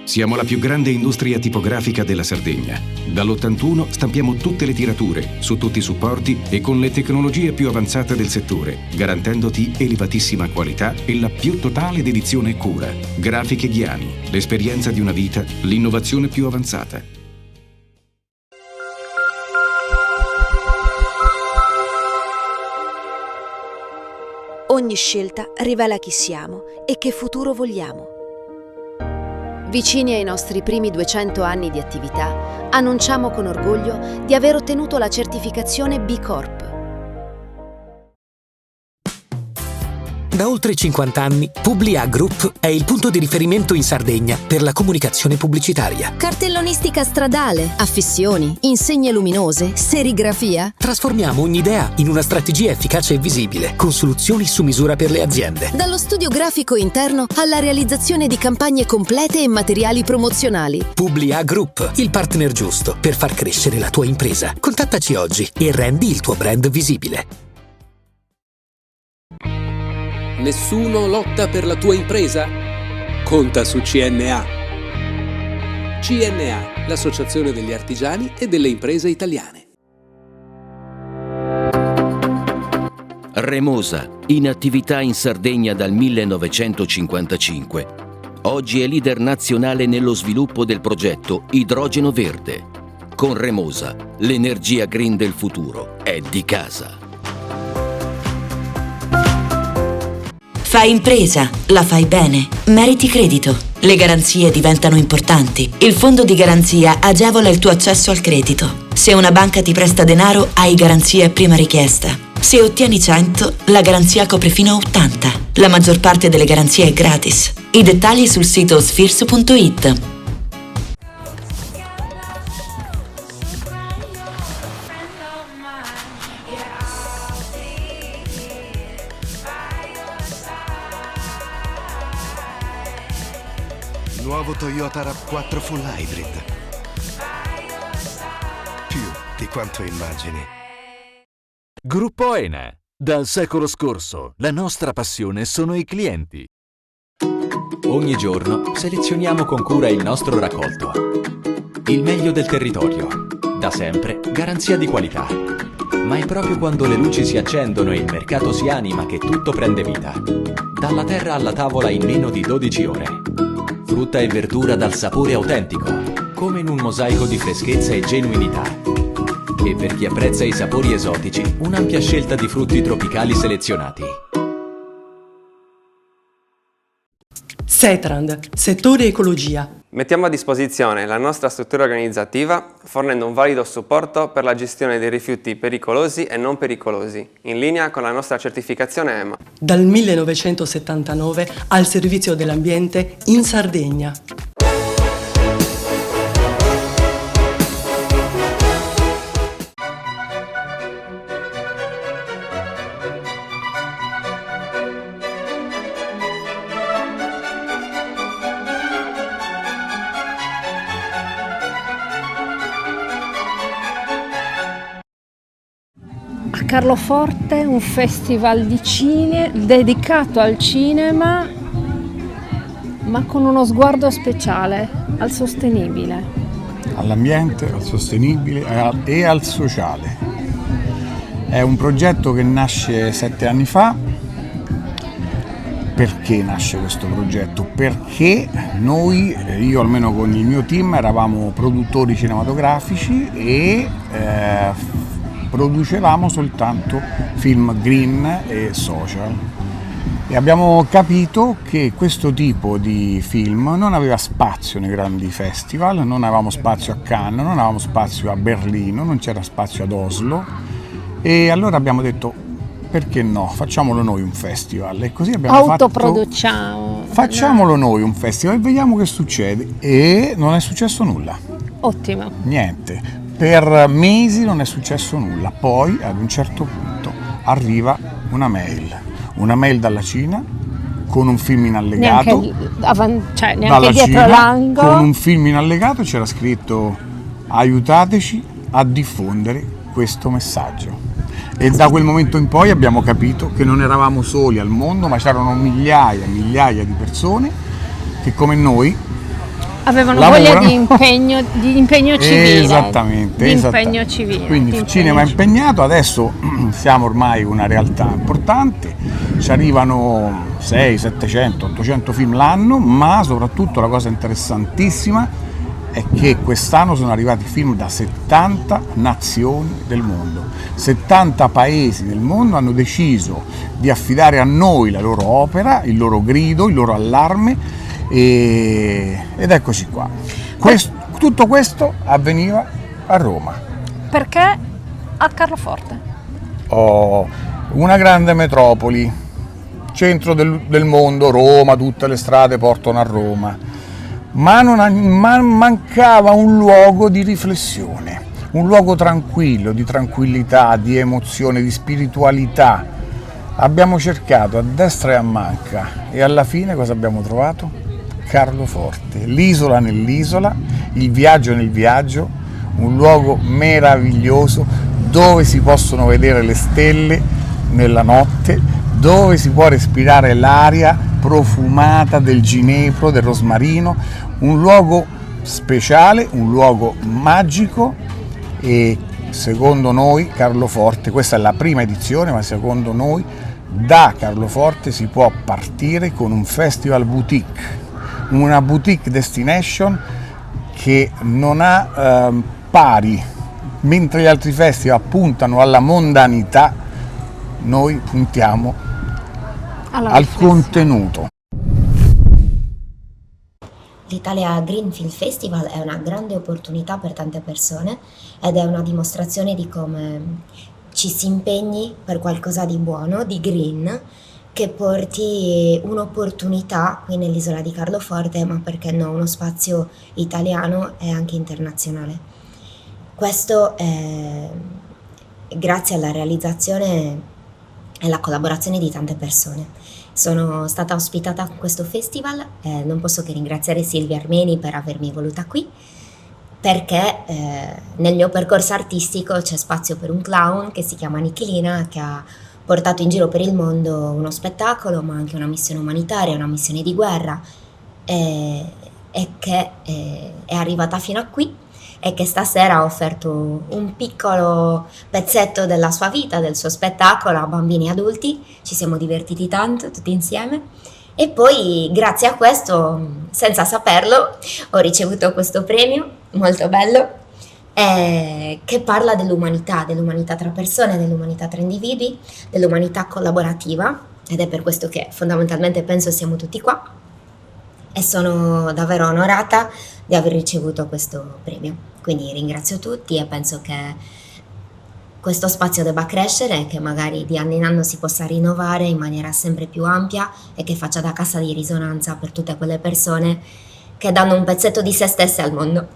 Siamo la più grande industria tipografica della Sardegna. Dall'81 stampiamo tutte le tirature, su tutti i supporti e con le tecnologie più avanzate del settore, garantendoti elevatissima qualità e la più totale dedizione e cura. Grafiche Ghiani, l'esperienza di una vita, l'innovazione più avanzata. Ogni scelta rivela chi siamo e che futuro vogliamo. Vicini ai nostri primi 200 anni di attività, annunciamo con orgoglio di aver ottenuto la certificazione B Corp. Da oltre 50 anni, Publia Group è il punto di riferimento in Sardegna per la comunicazione pubblicitaria. Cartellonistica stradale, affissioni, insegne luminose, serigrafia. Trasformiamo ogni idea in una strategia efficace e visibile, con soluzioni su misura per le aziende. Dallo studio grafico interno alla realizzazione di campagne complete e materiali promozionali. Publia Group, il partner giusto per far crescere la tua impresa. Contattaci oggi e rendi il tuo brand visibile. Nessuno lotta per la tua impresa? Conta su CNA. CNA, l'associazione degli artigiani e delle imprese italiane. Remosa, in attività in Sardegna dal 1955. Oggi è leader nazionale nello sviluppo del progetto Idrogeno Verde. Con Remosa, l'energia green del futuro è di casa. Fai impresa, la fai bene, meriti credito. Le garanzie diventano importanti. Il fondo di garanzia agevola il tuo accesso al credito. Se una banca ti presta denaro, hai garanzia a prima richiesta. Se ottieni 100, la garanzia copre fino a 80. La maggior parte delle garanzie è gratis. I dettagli sul sito sfirso.it. Nuovo Toyota RAV4 Full Hybrid. Più di quanto immagini. Gruppo Ene. Dal secolo scorso, la nostra passione sono i clienti. Ogni giorno selezioniamo con cura il nostro raccolto. Il meglio del territorio. Da sempre, garanzia di qualità. Ma è proprio quando le luci si accendono e il mercato si anima che tutto prende vita. Dalla terra alla tavola in meno di 12 ore. Frutta e verdura dal sapore autentico, come in un mosaico di freschezza e genuinità. E per chi apprezza i sapori esotici, un'ampia scelta di frutti tropicali selezionati. Setrand, settore ecologia. Mettiamo a disposizione la nostra struttura organizzativa fornendo un valido supporto per la gestione dei rifiuti pericolosi e non pericolosi, in linea con la nostra certificazione EMA. Dal 1979 al servizio dell'ambiente in Sardegna. Carloforte, un festival di dedicato al cinema, ma con uno sguardo speciale al sostenibile. All'ambiente, al sostenibile e al sociale. È un progetto che nasce 7 anni fa. Perché nasce questo progetto? Perché noi, io almeno con il mio team, eravamo produttori cinematografici e producevamo soltanto film green e social e abbiamo capito che questo tipo di film non aveva spazio nei grandi festival, non avevamo spazio a Cannes, non avevamo spazio a Berlino, non c'era spazio ad Oslo e allora abbiamo detto perché no, facciamolo noi un festival e così abbiamo facciamolo noi un festival e vediamo che succede e non è successo nulla. Ottimo. Niente. Per mesi non è successo nulla, poi ad un certo punto arriva una mail dalla Cina con un film in allegato, neanche dietro l'angolo. Con un film in allegato c'era scritto aiutateci a diffondere questo messaggio e da quel momento in poi abbiamo capito che non eravamo soli al mondo ma c'erano migliaia e migliaia di persone che come noi avevano voglia di impegno civile. Esattamente. Impegno civile. Quindi il cinema è impegnato, adesso siamo ormai una realtà importante, ci arrivano 600, 700, 800 film l'anno, ma soprattutto la cosa interessantissima è che quest'anno sono arrivati film da 70 nazioni del mondo. 70 paesi del mondo hanno deciso di affidare a noi la loro opera, il loro grido, il loro allarme ed eccoci qua. Tutto questo avveniva a Roma. Perché a Carloforte? Una grande metropoli, centro del mondo, Roma, tutte le strade portano a Roma, ma mancava un luogo di riflessione, un luogo tranquillo, di tranquillità, di emozione, di spiritualità. Abbiamo cercato a destra e a manca e alla fine cosa abbiamo trovato? Carloforte, l'isola nell'isola, il viaggio nel viaggio, un luogo meraviglioso dove si possono vedere le stelle nella notte, dove si può respirare l'aria profumata del ginepro, del rosmarino, un luogo speciale, un luogo magico e secondo noi Carloforte, questa è la prima edizione, ma secondo noi da Carloforte si può partire con un festival boutique, una boutique destination che non ha pari, mentre gli altri festival puntano alla mondanità, noi puntiamo al contenuto. L'Italia Greenfield Festival è una grande opportunità per tante persone ed è una dimostrazione di come ci si impegni per qualcosa di buono, di green, che porti un'opportunità qui nell'isola di Carloforte, ma perché no, uno spazio italiano e anche internazionale. Questo è grazie alla realizzazione e alla collaborazione di tante persone. Sono stata ospitata a questo festival e non posso che ringraziare Silvia Armeni per avermi voluta qui, perché nel mio percorso artistico c'è spazio per un clown che si chiama Nichilina, che ha portato in giro per il mondo uno spettacolo, ma anche una missione umanitaria, una missione di guerra, e che è arrivata fino a qui e che stasera ha offerto un piccolo pezzetto della sua vita, del suo spettacolo a bambini e adulti. Ci siamo divertiti tanto tutti insieme e poi grazie a questo, senza saperlo, ho ricevuto questo premio molto bello che parla dell'umanità tra persone, dell'umanità tra individui, dell'umanità collaborativa, ed è per questo che fondamentalmente penso siamo tutti qua e sono davvero onorata di aver ricevuto questo premio. Quindi ringrazio tutti e penso che questo spazio debba crescere e che magari di anno in anno si possa rinnovare in maniera sempre più ampia e che faccia da cassa di risonanza per tutte quelle persone che danno un pezzetto di se stesse al mondo.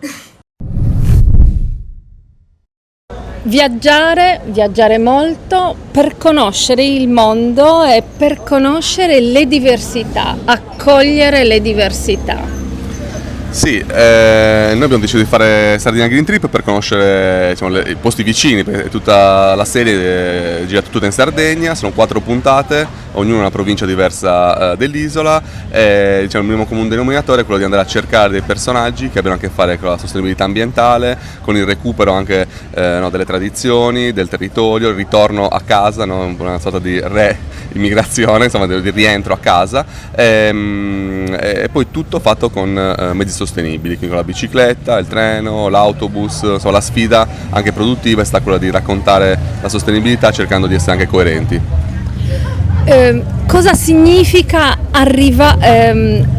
Viaggiare molto per conoscere il mondo e per conoscere le diversità, accogliere le diversità. Sì, noi abbiamo deciso di fare Sardinia Green Trip per conoscere, diciamo, i posti vicini, perché tutta la serie è girata tutta in Sardegna, sono 4 puntate, ognuna una provincia diversa dell'isola e diciamo, il minimo comune denominatore è quello di andare a cercare dei personaggi che abbiano a che fare con la sostenibilità ambientale, con il recupero anche delle tradizioni, del territorio, il ritorno a casa, no? Una sorta di re-immigrazione, insomma di rientro a casa e poi tutto fatto con mezzi sostenibili, quindi con la bicicletta, il treno, l'autobus, insomma la sfida anche produttiva è stata quella di raccontare la sostenibilità cercando di essere anche coerenti. Cosa significa arrivare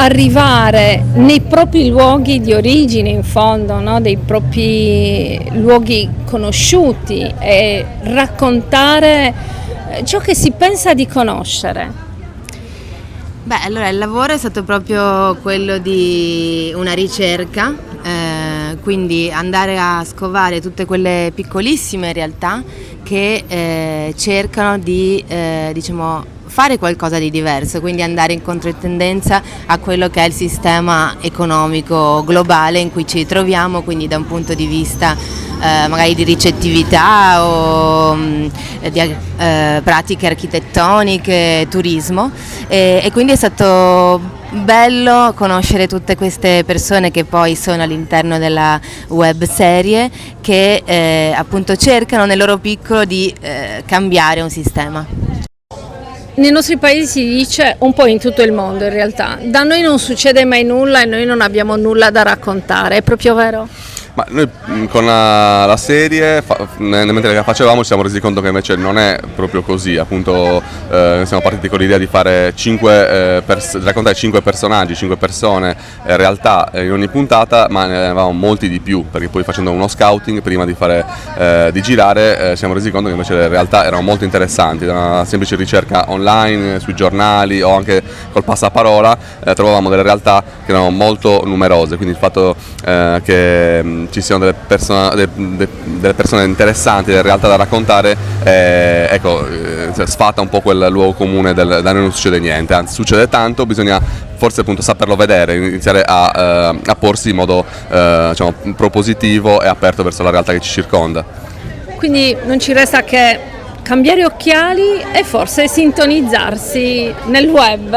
nei propri luoghi di origine, in fondo, no? Dei propri luoghi conosciuti e raccontare ciò che si pensa di conoscere? Beh, allora il lavoro è stato proprio quello di una ricerca, quindi andare a scovare tutte quelle piccolissime realtà che cercano di diciamo, fare qualcosa di diverso, quindi andare in controtendenza a quello che è il sistema economico globale in cui ci troviamo, quindi da un punto di vista magari di ricettività o di pratiche architettoniche, turismo e quindi è stato bello conoscere tutte queste persone che poi sono all'interno della web serie che appunto cercano nel loro piccolo di cambiare un sistema. Nei nostri paesi si dice, un po' in tutto il mondo in realtà, da noi non succede mai nulla e noi non abbiamo nulla da raccontare, è proprio vero? Ma noi con la serie, mentre la facevamo, ci siamo resi conto che invece non è proprio così, appunto siamo partiti con l'idea di fare raccontare 5 personaggi, 5 persone, realtà in ogni puntata, ma ne avevamo molti di più, perché poi facendo uno scouting prima di girare ci siamo resi conto che invece le realtà erano molto interessanti, da una semplice ricerca online, sui giornali o anche col passaparola trovavamo delle realtà che erano molto numerose, quindi il fatto che ci siano delle persone interessanti, delle realtà da raccontare, sfata un po' quel luogo comune da noi non succede niente, anzi succede tanto, bisogna forse appunto saperlo vedere, iniziare a porsi in modo diciamo, propositivo e aperto verso la realtà che ci circonda. Quindi non ci resta che cambiare occhiali e forse sintonizzarsi nel web,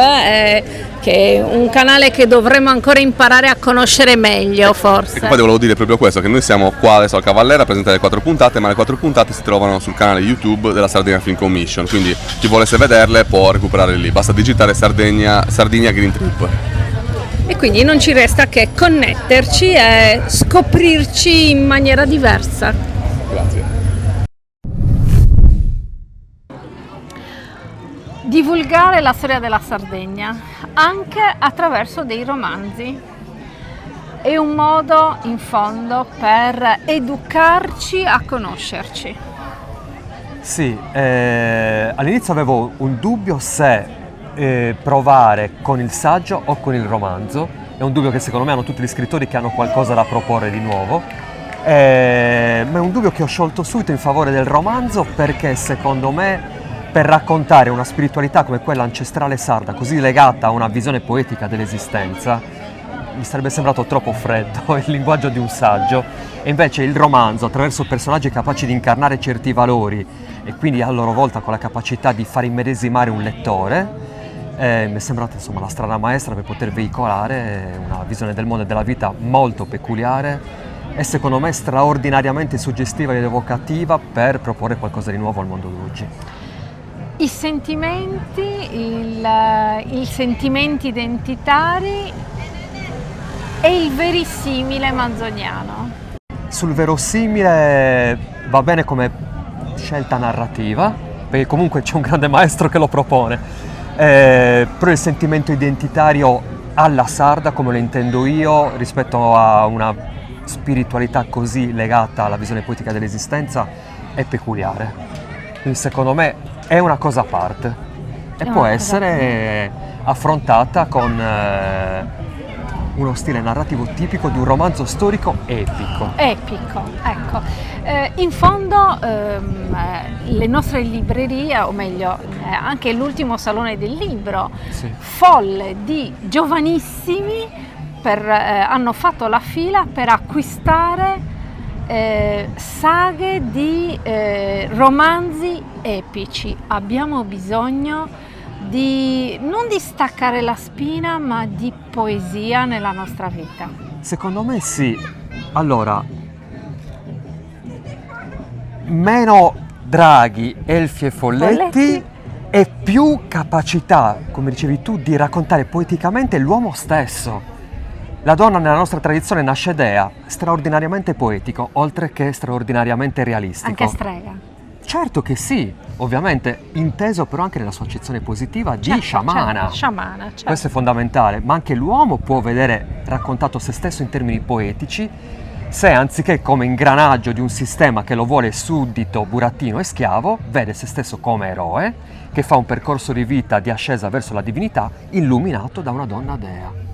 che è un canale che dovremmo ancora imparare a conoscere meglio forse. E poi volevo dire proprio questo, che noi siamo qua adesso al Cavallera a presentare le 4 puntate, ma le 4 puntate si trovano sul canale YouTube della Sardinia Film Commission, quindi chi volesse vederle può recuperare lì, basta digitare Sardinia Green Trip. E quindi non ci resta che connetterci e scoprirci in maniera diversa. Grazie. Divulgare la storia della Sardegna anche attraverso dei romanzi è un modo in fondo per educarci a conoscerci. Sì, all'inizio avevo un dubbio se provare con il saggio o con il romanzo, è un dubbio che secondo me hanno tutti gli scrittori che hanno qualcosa da proporre di nuovo, ma è un dubbio che ho sciolto subito in favore del romanzo, perché secondo me per raccontare una spiritualità come quella ancestrale sarda, così legata a una visione poetica dell'esistenza, mi sarebbe sembrato troppo freddo il linguaggio di un saggio, e invece il romanzo, attraverso personaggi capaci di incarnare certi valori e quindi a loro volta con la capacità di far immedesimare un lettore, mi è sembrata insomma la strada maestra per poter veicolare una visione del mondo e della vita molto peculiare e secondo me straordinariamente suggestiva ed evocativa per proporre qualcosa di nuovo al mondo d'oggi. I sentimenti, i sentimenti identitari e il verosimile manzoniano. Sul verosimile va bene come scelta narrativa, perché comunque c'è un grande maestro che lo propone, però il sentimento identitario alla sarda, come lo intendo io, rispetto a una spiritualità così legata alla visione poetica dell'esistenza, è peculiare. Quindi secondo me è una cosa a parte e può essere affrontata con uno stile narrativo tipico di un romanzo storico epico. Epico, ecco. In fondo le nostre librerie, o meglio anche l'ultimo salone del libro, sì, folle di giovanissimi hanno fatto la fila per acquistare saghe di romanzi epici. Abbiamo bisogno non di staccare la spina, ma di poesia nella nostra vita. Secondo me sì. Allora, meno draghi, elfi e folletti e più capacità, come dicevi tu, di raccontare poeticamente l'uomo stesso. La donna nella nostra tradizione nasce dea, straordinariamente poetico, oltre che straordinariamente realistico. Anche strega? Certo che sì, ovviamente, inteso però anche nella sua accezione positiva di sciamana. Certo, sciamana, certo. Questo è fondamentale, ma anche l'uomo può vedere raccontato se stesso in termini poetici, se anziché come ingranaggio di un sistema che lo vuole suddito, burattino e schiavo, vede se stesso come eroe, che fa un percorso di vita di ascesa verso la divinità, illuminato da una donna dea.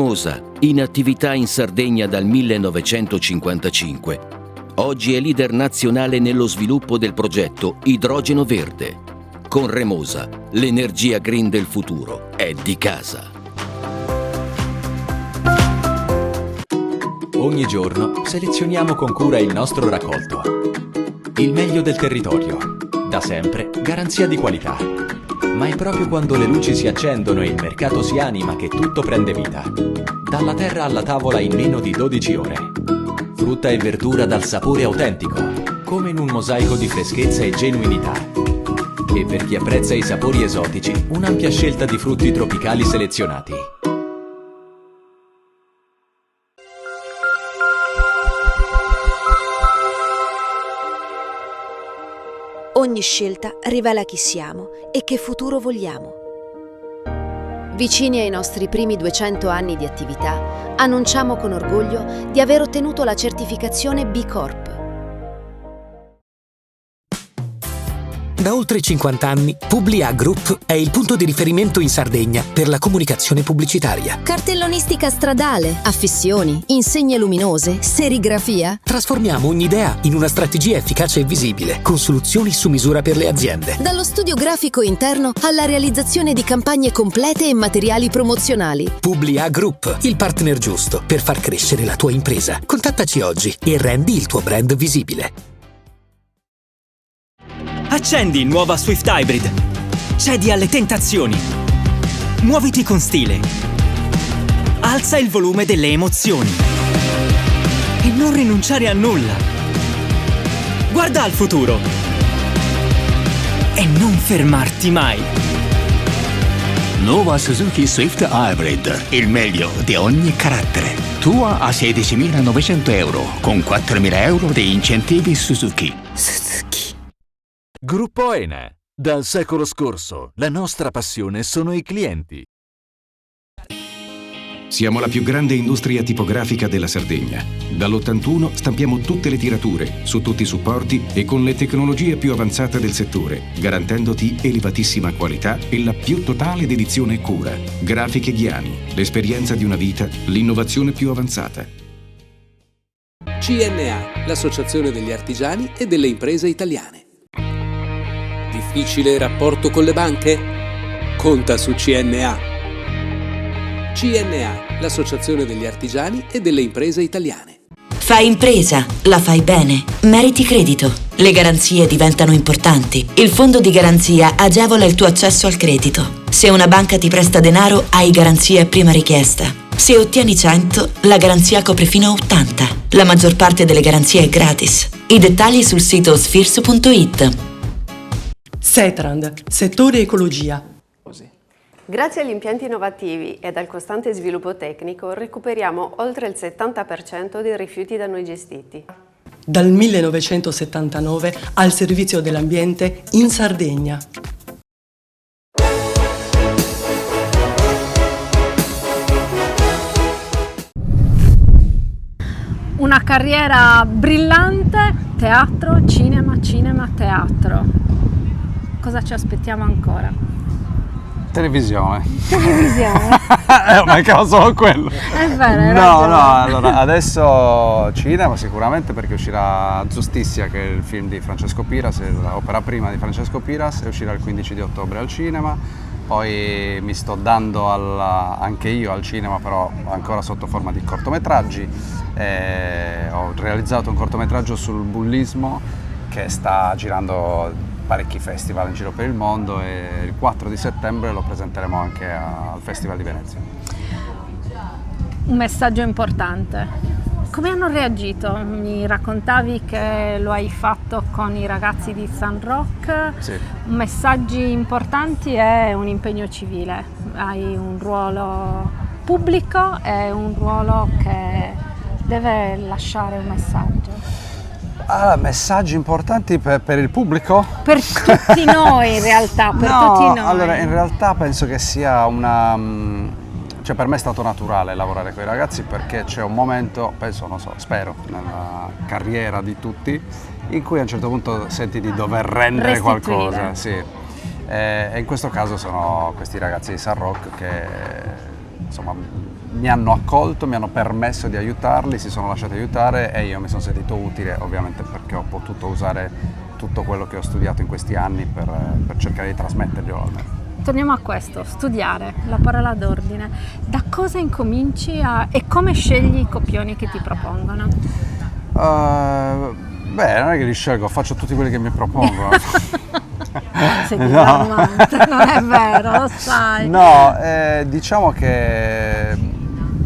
Remosa, in attività in Sardegna dal 1955, oggi è leader nazionale nello sviluppo del progetto Idrogeno Verde. Con Remosa, l'energia green del futuro è di casa. Ogni giorno selezioniamo con cura il nostro raccolto. Il meglio del territorio, da sempre garanzia di qualità. Ma è proprio quando le luci si accendono e il mercato si anima che tutto prende vita. Dalla terra alla tavola in meno di 12 ore. Frutta e verdura dal sapore autentico, come in un mosaico di freschezza e genuinità. E per chi apprezza i sapori esotici, un'ampia scelta di frutti tropicali selezionati. Ogni scelta rivela chi siamo e che futuro vogliamo. Vicini ai nostri primi 200 anni di attività, annunciamo con orgoglio di aver ottenuto la certificazione B Corp. Da oltre 50 anni, Publia Group è il punto di riferimento in Sardegna per la comunicazione pubblicitaria. Cartellonistica stradale, affissioni, insegne luminose, serigrafia. Trasformiamo ogni idea in una strategia efficace e visibile, con soluzioni su misura per le aziende. Dallo studio grafico interno alla realizzazione di campagne complete e materiali promozionali. Publia Group, il partner giusto per far crescere la tua impresa. Contattaci oggi e rendi il tuo brand visibile. Accendi nuova Swift Hybrid. Cedi alle tentazioni. Muoviti con stile. Alza il volume delle emozioni. E non rinunciare a nulla. Guarda al futuro. E non fermarti mai. Nuova Suzuki Swift Hybrid, il meglio di ogni carattere. Tua a 16.900 euro, con 4.000 euro di incentivi Suzuki. Gruppo Ene. Dal secolo scorso, la nostra passione sono i clienti. Siamo la più grande industria tipografica della Sardegna. Dall'81 stampiamo tutte le tirature, su tutti i supporti e con le tecnologie più avanzate del settore, garantendoti elevatissima qualità e la più totale dedizione e cura. Grafiche Ghiani, l'esperienza di una vita, l'innovazione più avanzata. CNA, l'associazione degli artigiani e delle imprese italiane. Difficile rapporto con le banche? Conta su CNA. CNA, l'associazione degli artigiani e delle imprese italiane. Fai impresa, la fai bene, meriti credito. Le garanzie diventano importanti. Il fondo di garanzia agevola il tuo accesso al credito. Se una banca ti presta denaro, hai garanzia a prima richiesta. Se ottieni 100, la garanzia copre fino a 80. La maggior parte delle garanzie è gratis. I dettagli sul sito sfirso.it. Setrand, settore ecologia. Grazie agli impianti innovativi ed al costante sviluppo tecnico recuperiamo oltre il 70% dei rifiuti da noi gestiti. Dal 1979 al servizio dell'ambiente in Sardegna. Una carriera brillante, teatro, cinema, teatro. Cosa ci aspettiamo ancora? Televisione. Ma che solo quello. È vero, no, allora adesso cinema sicuramente, perché uscirà Giustizia, che è il film di Francesco Piras, l'opera prima di Francesco Piras, e uscirà il 15 di ottobre al cinema. Poi mi sto dando anche io al cinema, però ancora sotto forma di cortometraggi. Ho realizzato un cortometraggio sul bullismo che sta girando parecchi festival in giro per il mondo, e il 4 di settembre lo presenteremo anche al Festival di Venezia. Un messaggio importante. Come hanno reagito? Mi raccontavi che lo hai fatto con i ragazzi di San Rock. Sì. Messaggi importanti e un impegno civile. Hai un ruolo pubblico e un ruolo che deve lasciare un messaggio. Messaggi importanti per il pubblico? Per tutti noi in realtà, tutti noi. Allora in realtà penso che sia cioè per me è stato naturale lavorare con i ragazzi, perché c'è un momento, spero, nella carriera di tutti, in cui a un certo punto senti di dover rendere qualcosa. Sì. E in questo caso sono questi ragazzi di San Rock che insomma mi hanno accolto, mi hanno permesso di aiutarli, si sono lasciati aiutare e io mi sono sentito utile, ovviamente perché ho potuto usare tutto quello che ho studiato in questi anni per cercare di trasmetterglielo al me. Torniamo a questo, studiare, la parola d'ordine. Da cosa incominci e come scegli i copioni che ti propongono? Beh, non è che li scelgo, faccio tutti quelli che mi propongono. Sei disarmante, non è vero, lo sai. No, diciamo che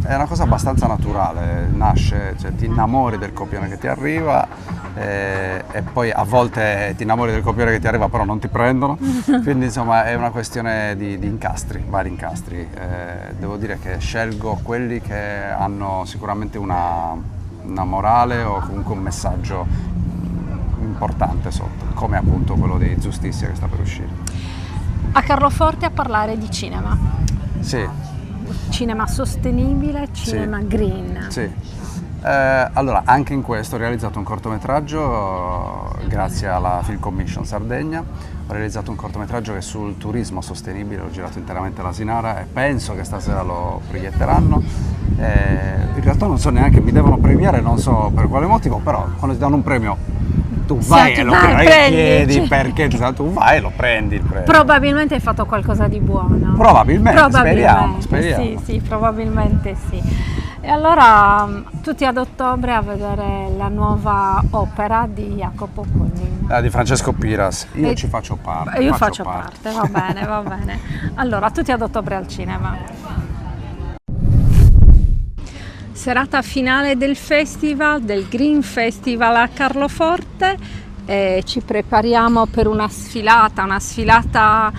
è una cosa abbastanza naturale, nasce, cioè ti innamori del copione che ti arriva e poi a volte ti innamori del copione che ti arriva però non ti prendono, quindi insomma è una questione di incastri, vari incastri. Devo dire che scelgo quelli che hanno sicuramente una morale o comunque un messaggio importante sotto, come appunto quello di Giustizia che sta per uscire. A Carloforte a parlare di cinema. Sì. Cinema sostenibile, cinema green. Sì. Allora, anche in questo ho realizzato un cortometraggio grazie alla Film Commission Sardegna. Ho realizzato un cortometraggio che è sul turismo sostenibile, l'ho girato interamente all'Asinara e penso che stasera lo proietteranno. In realtà non so neanche, mi devono premiare, non so per quale motivo, però quando ti danno un premio tu vai e lo chiedi perché tu vai e lo prendi il premio. Probabilmente hai fatto qualcosa di buono. Probabilmente. Speriamo. Sì, probabilmente sì. E allora tutti ad ottobre a vedere la nuova opera di Jacopo Conning. Di Francesco Piras, io ci faccio parte. Io faccio parte, va bene, va bene. Allora, tutti ad ottobre al cinema. Serata finale del festival, del Green Festival a Carloforte. Ci prepariamo per una sfilata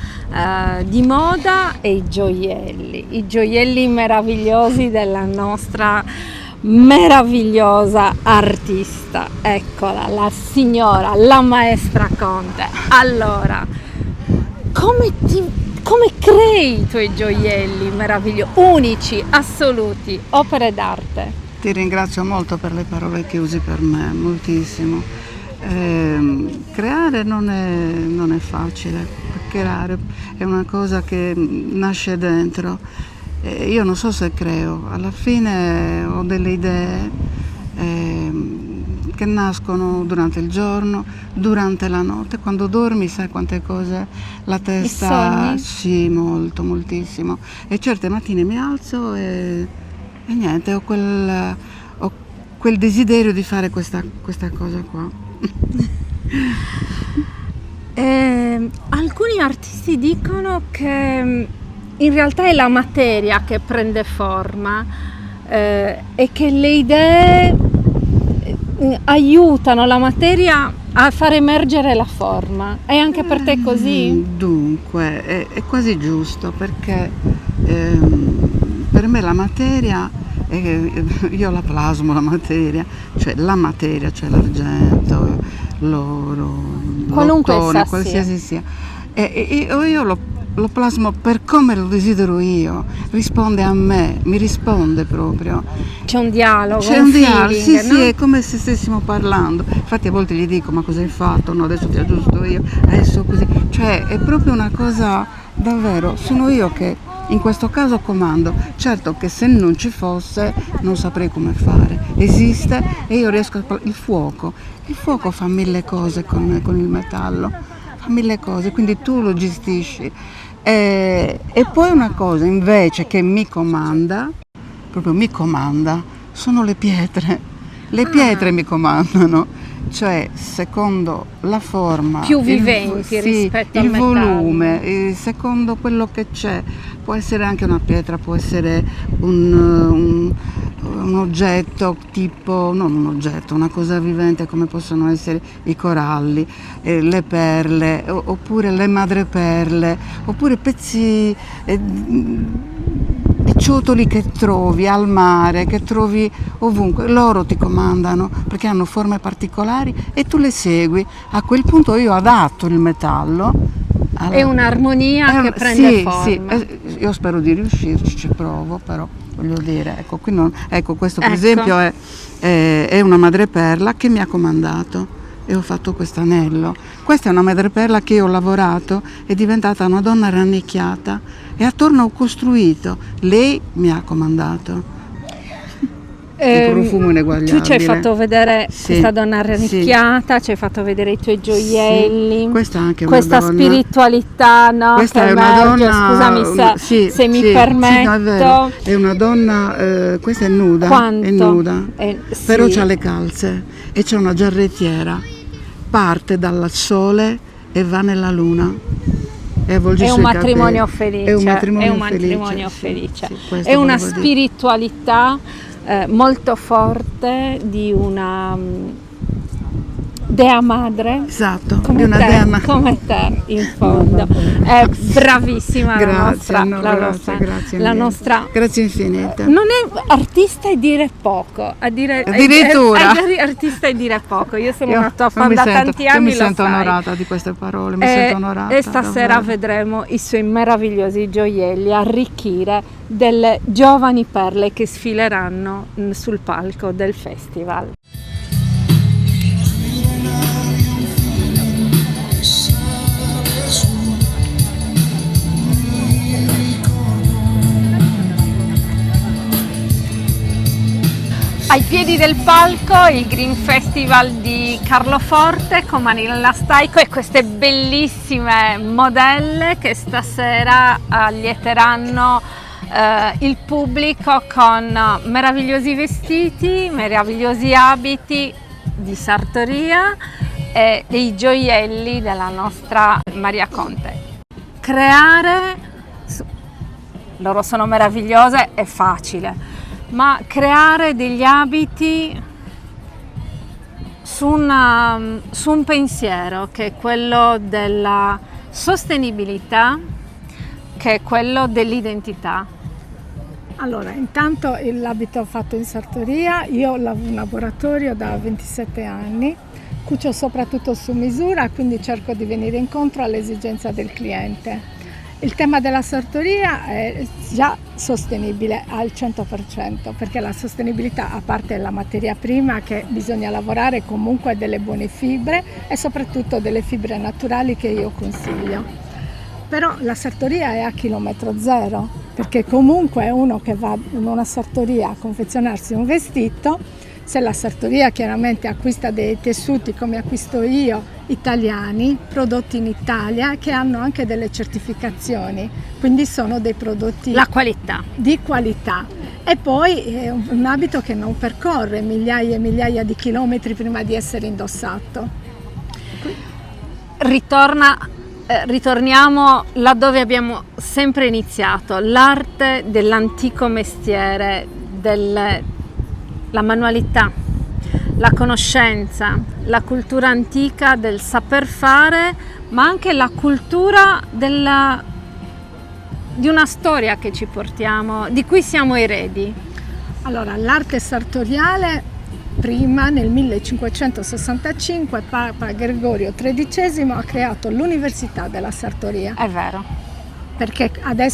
di moda e i gioielli meravigliosi della nostra meravigliosa artista. Eccola, la signora, la maestra Conte. Allora, come crei i tuoi gioielli meravigliosi, unici, assoluti, opere d'arte? Ti ringrazio molto per le parole che usi per me, moltissimo. Creare non è facile, creare è una cosa che nasce dentro. Io non so se creo, alla fine ho delle idee che nascono durante il giorno, durante la notte, quando dormi sai quante cose la testa... Sì, molto, moltissimo. E certe mattine mi alzo e niente, ho quel desiderio di fare questa cosa qua. Alcuni artisti dicono che in realtà è la materia che prende forma e che le idee aiutano la materia a far emergere la forma. È anche per te così? Dunque, è quasi giusto perché per me la materia, io la plasmo la materia, cioè l'argento, l'oro, l'ottone, qualsiasi sia. E io lo plasmo per come lo desidero io, risponde a me, mi risponde proprio. C'è un dialogo, c'è un dialogo, feeling, sì, no? Sì, è come se stessimo parlando. Infatti a volte gli dico, ma cosa hai fatto? No, adesso ti aggiusto io, adesso così. Cioè è proprio una cosa, davvero, sono io che in questo caso comando. Certo che se non ci fosse non saprei come fare. Esiste e io riesco a... Il fuoco fa mille cose con il metallo, fa mille cose, quindi tu lo gestisci. E poi una cosa invece che mi comanda, proprio mi comanda, sono le pietre. Le pietre mi comandano, cioè secondo la forma, più viventi rispetto al metallo. Il volume, secondo quello che c'è. Può essere anche una pietra, può essere un oggetto tipo, non un oggetto, una cosa vivente come possono essere i coralli, le perle, oppure le madreperle, oppure pezzi di ciotoli che trovi al mare, che trovi ovunque. Loro ti comandano perché hanno forme particolari e tu le segui. A quel punto io adatto il metallo. È un'armonia che prende forma. Sì, io spero di riuscirci, ci provo, però voglio dire, ecco, qui non, ecco questo per esempio è una madreperla che mi ha comandato e ho fatto questo anello. Questa è una madreperla che io ho lavorato, è diventata una donna rannicchiata e attorno ho costruito. Lei mi ha comandato. Un profumo ineguagliabile. Tu ci hai fatto vedere questa donna rannicchiata, ci hai fatto vedere i tuoi gioielli, questa anche questa donna, spiritualità, no? Questa che è una emerge. donna, Scusami se mi permetto. no, è vero. È una donna, questa è nuda, Quanto? è nuda, sì. però c'ha le calze e c'è una giarrettiera, parte dal sole e va nella luna. È un matrimonio felice, è un matrimonio felice. Sì, è una spiritualità molto forte di una dea madre, esatto, come di una te, dea come te in fondo. È bravissima grazie, la nostra grazie infinite. Non è artista e dire poco, addirittura artista e dire poco. Io sono una tua fan da tanti anni, mi sento onorata di queste parole, mi sento onorata. E stasera davvero. vedremo i suoi meravigliosi gioielli arricchire delle giovani perle che sfileranno sul palco del festival. Ai piedi del palco il Green Festival di Carloforte con Marinella Staico e queste bellissime modelle che stasera allieteranno il pubblico con meravigliosi vestiti, meravigliosi abiti di sartoria e dei gioielli della nostra Maria Conte. Creare, loro sono meravigliose, è facile. Ma creare degli abiti su un pensiero che è quello della sostenibilità, che è quello dell'identità. Allora, intanto l'abito fatto in sartoria, io ho un laboratorio da 27 anni, cucio soprattutto su misura, quindi cerco di venire incontro all'esigenza del cliente. Il tema della sartoria è già sostenibile al 100%, perché la sostenibilità, a parte la materia prima, che bisogna lavorare comunque delle buone fibre e soprattutto delle fibre naturali che io consiglio. Però la sartoria è a chilometro zero, perché comunque uno che va in una sartoria a confezionarsi un vestito, se la sartoria chiaramente acquista dei tessuti come acquisto io, italiani, prodotti in Italia, che hanno anche delle certificazioni, quindi sono dei prodotti di qualità. E poi è un abito che non percorre migliaia e migliaia di chilometri prima di essere indossato. Ritorniamo laddove abbiamo sempre iniziato, l'arte dell'antico mestiere, la manualità, la conoscenza, la cultura antica del saper fare, ma anche la cultura di una storia che ci portiamo, di cui siamo eredi. Allora, l'arte sartoriale, prima nel 1565 Papa Gregorio XIII ha creato l'Università della Sartoria. È vero. Perché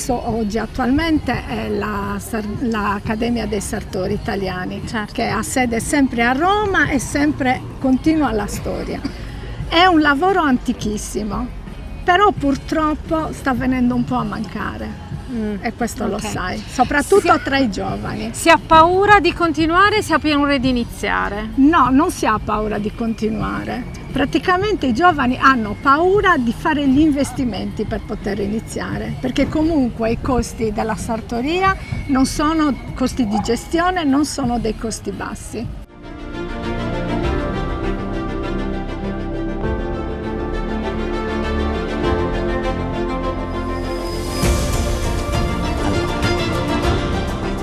oggi attualmente è l'Accademia dei Sartori Italiani, certo, che ha sede sempre a Roma e sempre continua la storia. È un lavoro antichissimo, però purtroppo sta venendo un po' a mancare. E questo lo sai, soprattutto tra i giovani. Si ha paura di continuare, si ha paura di iniziare? No, non si ha paura di continuare. Praticamente i giovani hanno paura di fare gli investimenti per poter iniziare, perché comunque i costi della sartoria non sono costi di gestione, non sono dei costi bassi.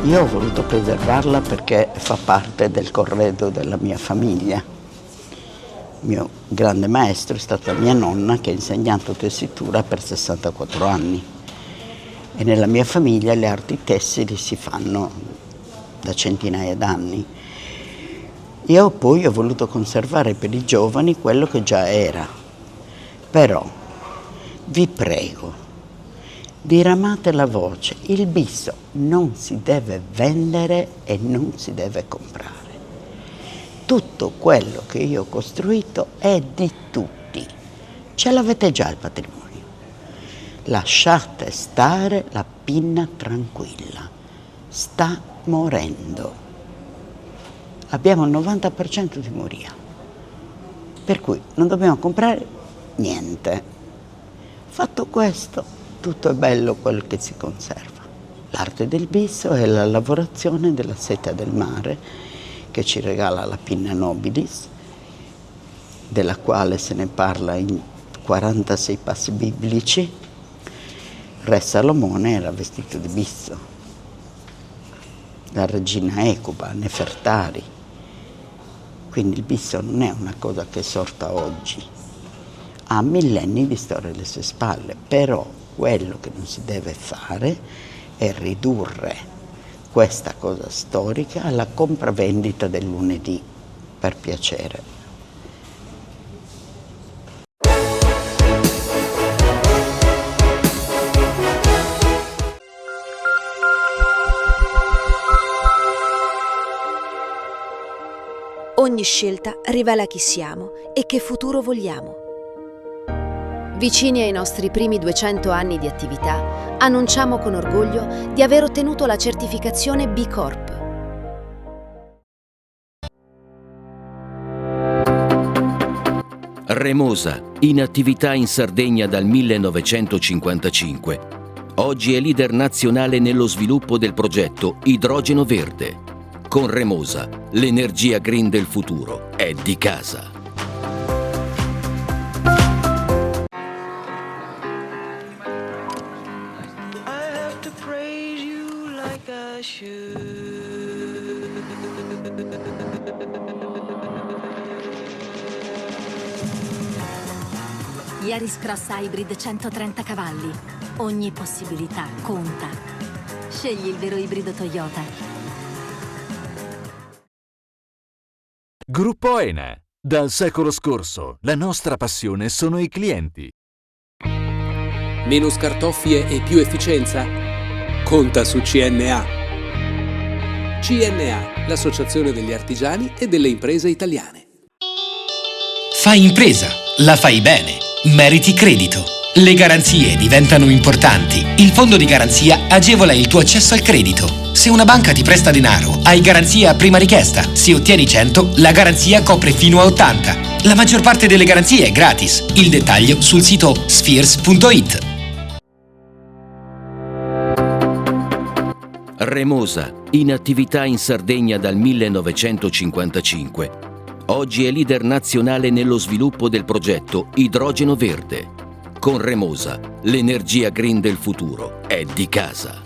Io ho voluto preservarla perché fa parte del corredo della mia famiglia. Il mio grande maestro è stata mia nonna, che ha insegnato tessitura per 64 anni. E nella mia famiglia le arti tessili si fanno da centinaia d'anni. Io poi ho voluto conservare per i giovani quello che già era. Però vi prego, diramate la voce, il bisso non si deve vendere e non si deve comprare. Tutto quello che io ho costruito è di tutti, ce l'avete già il patrimonio. lasciate stare la pinna tranquilla, sta morendo. Abbiamo il 90% di moria, per cui non dobbiamo comprare niente. Fatto questo, tutto è bello quello che si conserva. L'arte del bisso è la lavorazione della seta del mare che ci regala la pinna nobilis, della quale se ne parla in 46 passi biblici. Re Salomone era vestito di bisso, la regina Ecuba, Nefertari. Quindi il bisso non è una cosa che è sorta oggi, ha millenni di storia alle sue spalle, però quello che non si deve fare è ridurre questa cosa storica alla compravendita del lunedì, per piacere. Ogni scelta rivela chi siamo e che futuro vogliamo. Vicini ai nostri primi 200 anni di attività, annunciamo con orgoglio di aver ottenuto la certificazione B Corp. Remosa, in attività in Sardegna dal 1955, oggi è leader nazionale nello sviluppo del progetto Idrogeno Verde. Con Remosa, l'energia green del futuro è di casa. Yaris Cross Hybrid 130 cavalli. Ogni possibilità conta. Scegli il vero ibrido Toyota. Gruppo Ene. Dal secolo scorso, la nostra passione sono i clienti. Meno scartoffie e più efficienza? Conta su CNA. CNA, l'associazione degli artigiani e delle imprese italiane. Fai impresa, la fai bene, meriti credito. Le garanzie diventano importanti. Il fondo di garanzia agevola il tuo accesso al credito. Se una banca ti presta denaro, hai garanzia a prima richiesta. Se ottieni 100, la garanzia copre fino a 80. La maggior parte delle garanzie è gratis. Il dettaglio sul sito spheres.it. Remosa, in attività in Sardegna dal 1955, oggi è leader nazionale nello sviluppo del progetto Idrogeno Verde. Con Remosa, l'energia green del futuro è di casa.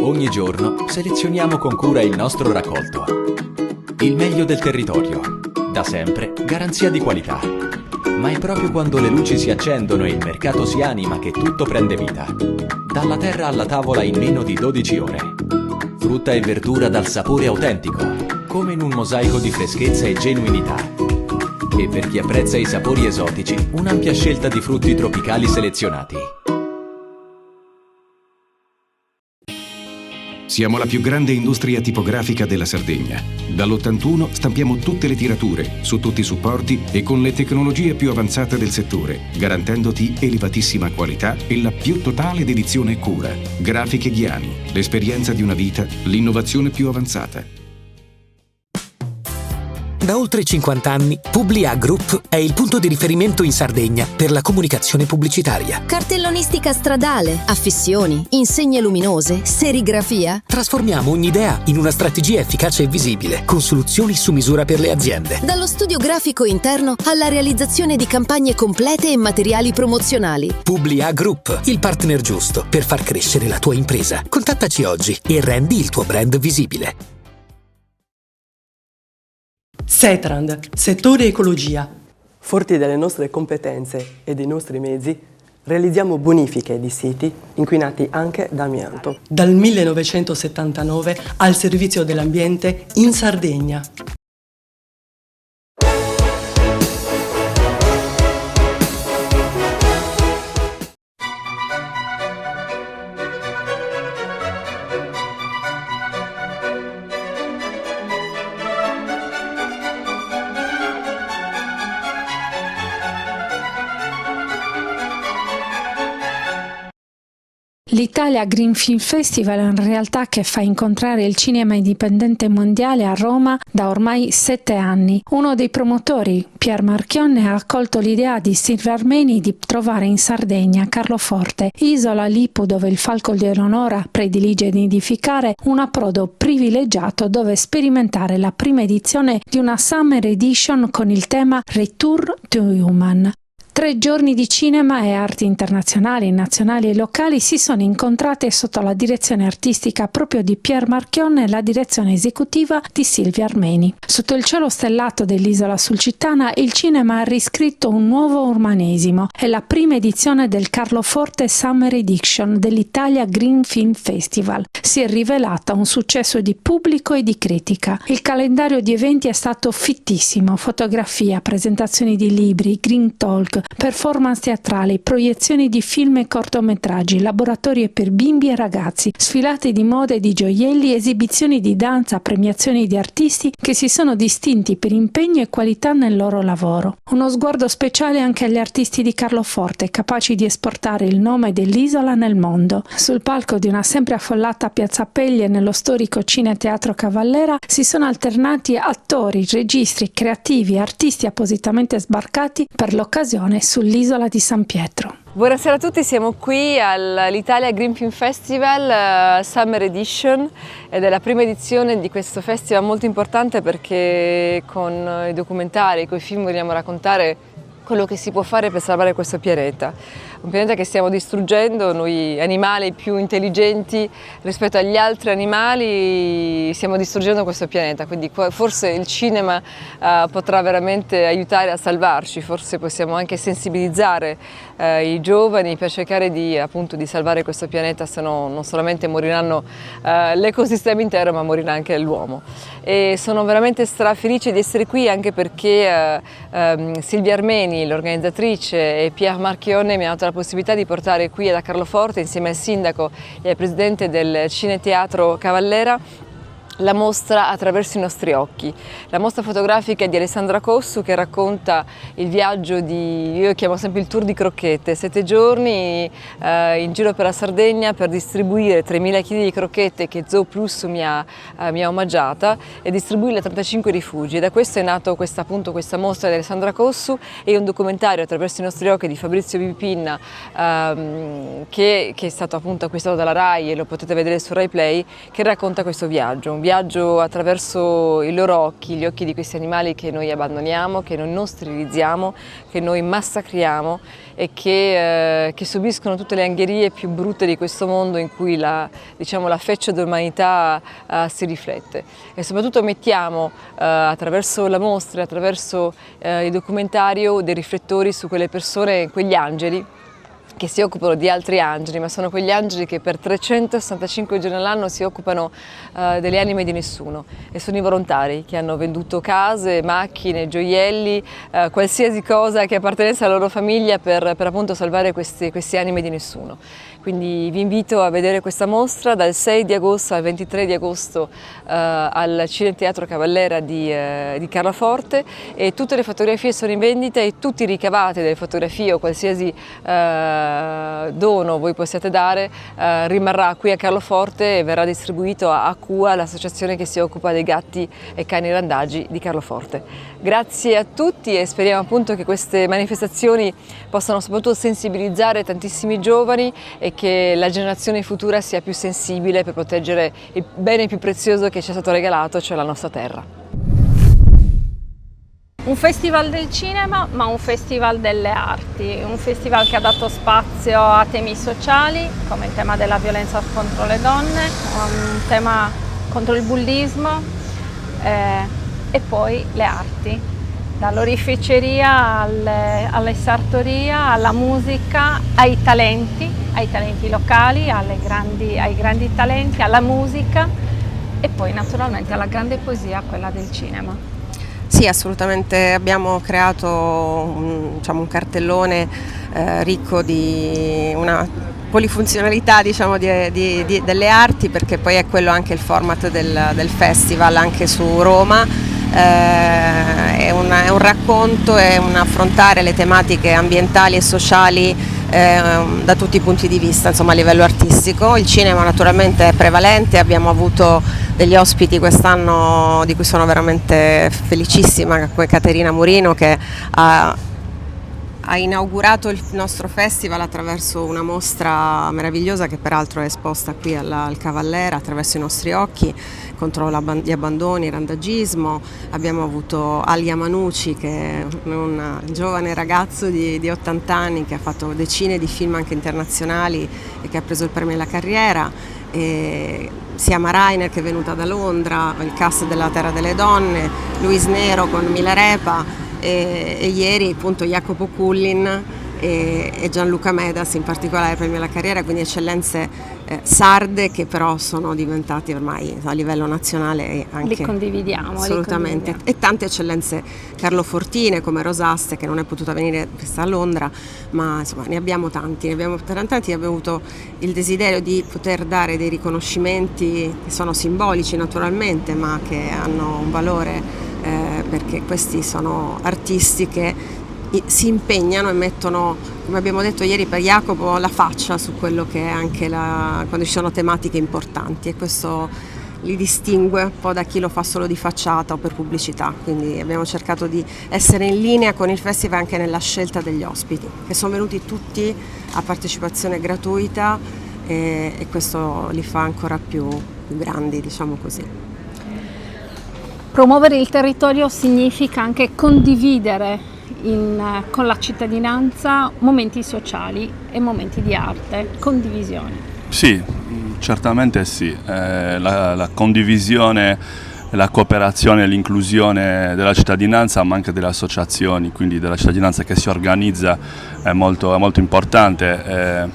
Ogni giorno selezioniamo con cura il nostro raccolto. Il meglio del territorio. Da sempre, garanzia di qualità. Ma è proprio quando le luci si accendono e il mercato si anima che tutto prende vita. Dalla terra alla tavola in meno di 12 ore. Frutta e verdura dal sapore autentico, come in un mosaico di freschezza e genuinità. E per chi apprezza i sapori esotici, un'ampia scelta di frutti tropicali selezionati. Siamo la più grande industria tipografica della Sardegna. Dall'81 stampiamo tutte le tirature, su tutti i supporti e con le tecnologie più avanzate del settore, garantendoti elevatissima qualità e la più totale dedizione e cura. Grafiche Ghiani, l'esperienza di una vita, l'innovazione più avanzata. Da oltre 50 anni, Publia Group è il punto di riferimento in Sardegna per la comunicazione pubblicitaria. Cartellonistica stradale, affissioni, insegne luminose, serigrafia. Trasformiamo ogni idea in una strategia efficace e visibile, con soluzioni su misura per le aziende. Dallo studio grafico interno alla realizzazione di campagne complete e materiali promozionali. Publia Group, il partner giusto per far crescere la tua impresa. Contattaci oggi e rendi il tuo brand visibile. Setrand, settore ecologia. Forti delle nostre competenze e dei nostri mezzi, realizziamo bonifiche di siti inquinati anche da amianto. Dal 1979 al servizio dell'ambiente in Sardegna. L'Italia Green Film Festival è una realtà che fa incontrare il cinema indipendente mondiale a Roma da ormai 7 anni. Uno dei promotori, Pier Marchionne, ha accolto l'idea di Silvia Armeni di trovare in Sardegna, Carloforte, isola Lipu dove il Falco di Eleonora predilige di nidificare, un approdo privilegiato dove sperimentare la prima edizione di una Summer Edition con il tema Return to Human. 3 giorni di cinema e arti internazionali, nazionali e locali si sono incontrate sotto la direzione artistica proprio di Pier Marchionne e la direzione esecutiva di Silvia Armeni. Sotto il cielo stellato dell'isola sulcitana il cinema ha riscritto un nuovo urbanesimo. È la prima edizione del Carloforte Summer Edition dell'Italia Green Film Festival. Si è rivelata un successo di pubblico e di critica. Il calendario di eventi è stato fittissimo: fotografia, presentazioni di libri, green talk, performance teatrali, proiezioni di film e cortometraggi, laboratorie per bimbi e ragazzi, sfilate di moda e di gioielli, esibizioni di danza, premiazioni di artisti che si sono distinti per impegno e qualità nel loro lavoro. Uno sguardo speciale anche agli artisti di Carloforte, capaci di esportare il nome dell'isola nel mondo. Sul palco di una sempre affollata Piazza Peglie nello storico Cine Teatro Cavallera si sono alternati attori, registi, creativi, artisti appositamente sbarcati per l'occasione sull'isola di San Pietro. Buonasera a tutti, siamo qui all'Italia Green Film Festival Summer Edition ed è la prima edizione di questo festival molto importante perché con i documentari, con i film vogliamo raccontare quello che si può fare per salvare questo pianeta. Un pianeta che stiamo distruggendo, noi animali più intelligenti rispetto agli altri animali stiamo distruggendo questo pianeta, quindi forse il cinema potrà veramente aiutare a salvarci, forse possiamo anche sensibilizzare i giovani per cercare di salvare questo pianeta, se no non solamente moriranno l'ecosistema intero ma morirà anche l'uomo. E sono veramente strafelice di essere qui anche perché Silvia Armeni, l'organizzatrice, e Pier Marchionne mi hanno dato la possibilità di portare qui a Carloforte insieme al sindaco e al presidente del Cine Teatro Cavallera la mostra Attraverso i nostri occhi, la mostra fotografica di Alessandra Cossu che racconta il viaggio io chiamo sempre il tour di crocchette, 7 giorni in giro per la Sardegna per distribuire 3.000 kg di crocchette che Zoo Plus mi ha omaggiata e distribuirle a 35 rifugi. E da questo è nato questa mostra di Alessandra Cossu e un documentario Attraverso i nostri occhi di Fabrizio Vipinna che è stato acquistato dalla Rai e lo potete vedere su Rai Play, che racconta questo viaggio, un viaggio attraverso i loro occhi, gli occhi di questi animali che noi abbandoniamo, che noi non sterilizziamo, che noi massacriamo e che subiscono tutte le angherie più brutte di questo mondo in cui la feccia dell'umanità si riflette. E soprattutto mettiamo attraverso la mostra, attraverso il documentario, dei riflettori su quelle persone, quegli angeli che si occupano di altri angeli, ma sono quegli angeli che per 365 giorni all'anno si occupano delle anime di nessuno e sono i volontari che hanno venduto case, macchine, gioielli, qualsiasi cosa che appartenesse alla loro famiglia per appunto salvare queste anime di nessuno. Quindi vi invito a vedere questa mostra dal 6 di agosto al 23 di agosto al Cine Teatro Cavallera di Carloforte, e tutte le fotografie sono in vendita e tutti i ricavati delle fotografie o qualsiasi dono voi possiate dare rimarrà qui a Carloforte e verrà distribuito a CUA, l'associazione che si occupa dei gatti e cani randagi di Carloforte. Grazie a tutti e speriamo appunto che queste manifestazioni possano soprattutto sensibilizzare tantissimi giovani e che la generazione futura sia più sensibile per proteggere il bene più prezioso che ci è stato regalato, cioè la nostra terra. Un festival del cinema, ma un festival delle arti, un festival che ha dato spazio a temi sociali, come il tema della violenza contro le donne, un tema contro il bullismo e poi le arti, dall'oreficeria alle sartoria, alla musica, ai talenti locali, ai grandi talenti, alla musica e poi naturalmente alla grande poesia, quella del cinema. Sì, assolutamente, abbiamo creato un cartellone ricco di una polifunzionalità delle arti, perché poi è quello anche il format del festival anche su Roma. È un racconto, è un affrontare le tematiche ambientali e sociali da tutti i punti di vista, insomma a livello artistico. Il cinema naturalmente è prevalente, abbiamo avuto degli ospiti quest'anno di cui sono veramente felicissima, come Caterina Murino, che ha inaugurato il nostro festival attraverso una mostra meravigliosa che peraltro è esposta qui al Cavallera, attraverso i nostri occhi, contro gli abbandoni, il randagismo. Abbiamo avuto Alia Manucci, che è un giovane ragazzo di 80 anni che ha fatto decine di film anche internazionali e che ha preso il premio alla carriera. Siama Rainer, che è venuta da Londra, il cast della Terra delle Donne, Luis Nero con Milarepa, e ieri appunto Jacopo Cullin e Gianluca Medas, in particolare premio alla carriera, quindi eccellenze sarde che però sono diventate ormai a livello nazionale e anche li condividiamo assolutamente, e tante eccellenze Carlo Fortine come Rosaste, che non è potuta venire, sta a Londra, ma insomma ne abbiamo tanti, abbiamo avuto il desiderio di poter dare dei riconoscimenti che sono simbolici naturalmente, ma che hanno un valore perché questi sono artisti che si impegnano e mettono, come abbiamo detto ieri per Jacopo, la faccia su quello che è anche quando ci sono tematiche importanti, e questo li distingue un po' da chi lo fa solo di facciata o per pubblicità. Quindi abbiamo cercato di essere in linea con il festival anche nella scelta degli ospiti, che sono venuti tutti a partecipazione gratuita, e questo li fa ancora più grandi, diciamo così. Promuovere il territorio significa anche condividere con la cittadinanza momenti sociali e momenti di arte, condivisione. Sì, certamente sì. La condivisione, la cooperazione e l'inclusione della cittadinanza, ma anche delle associazioni, quindi della cittadinanza che si organizza, è molto importante.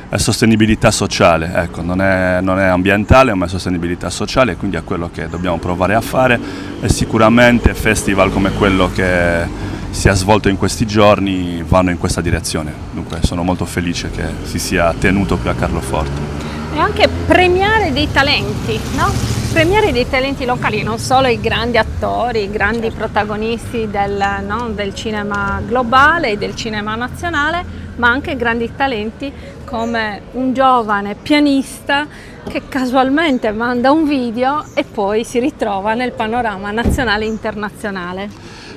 È sostenibilità sociale, ecco, non è ambientale, ma è sostenibilità sociale, quindi è quello che dobbiamo provare a fare, e sicuramente festival come quello che si è svolto in questi giorni vanno in questa direzione. Dunque sono molto felice che si sia tenuto qui a Carloforte. E anche premiare dei talenti, no? Premiare dei talenti locali, non solo i grandi attori, i grandi protagonisti del cinema globale e del cinema nazionale, ma anche grandi talenti come un giovane pianista che casualmente manda un video e poi si ritrova nel panorama nazionale e internazionale.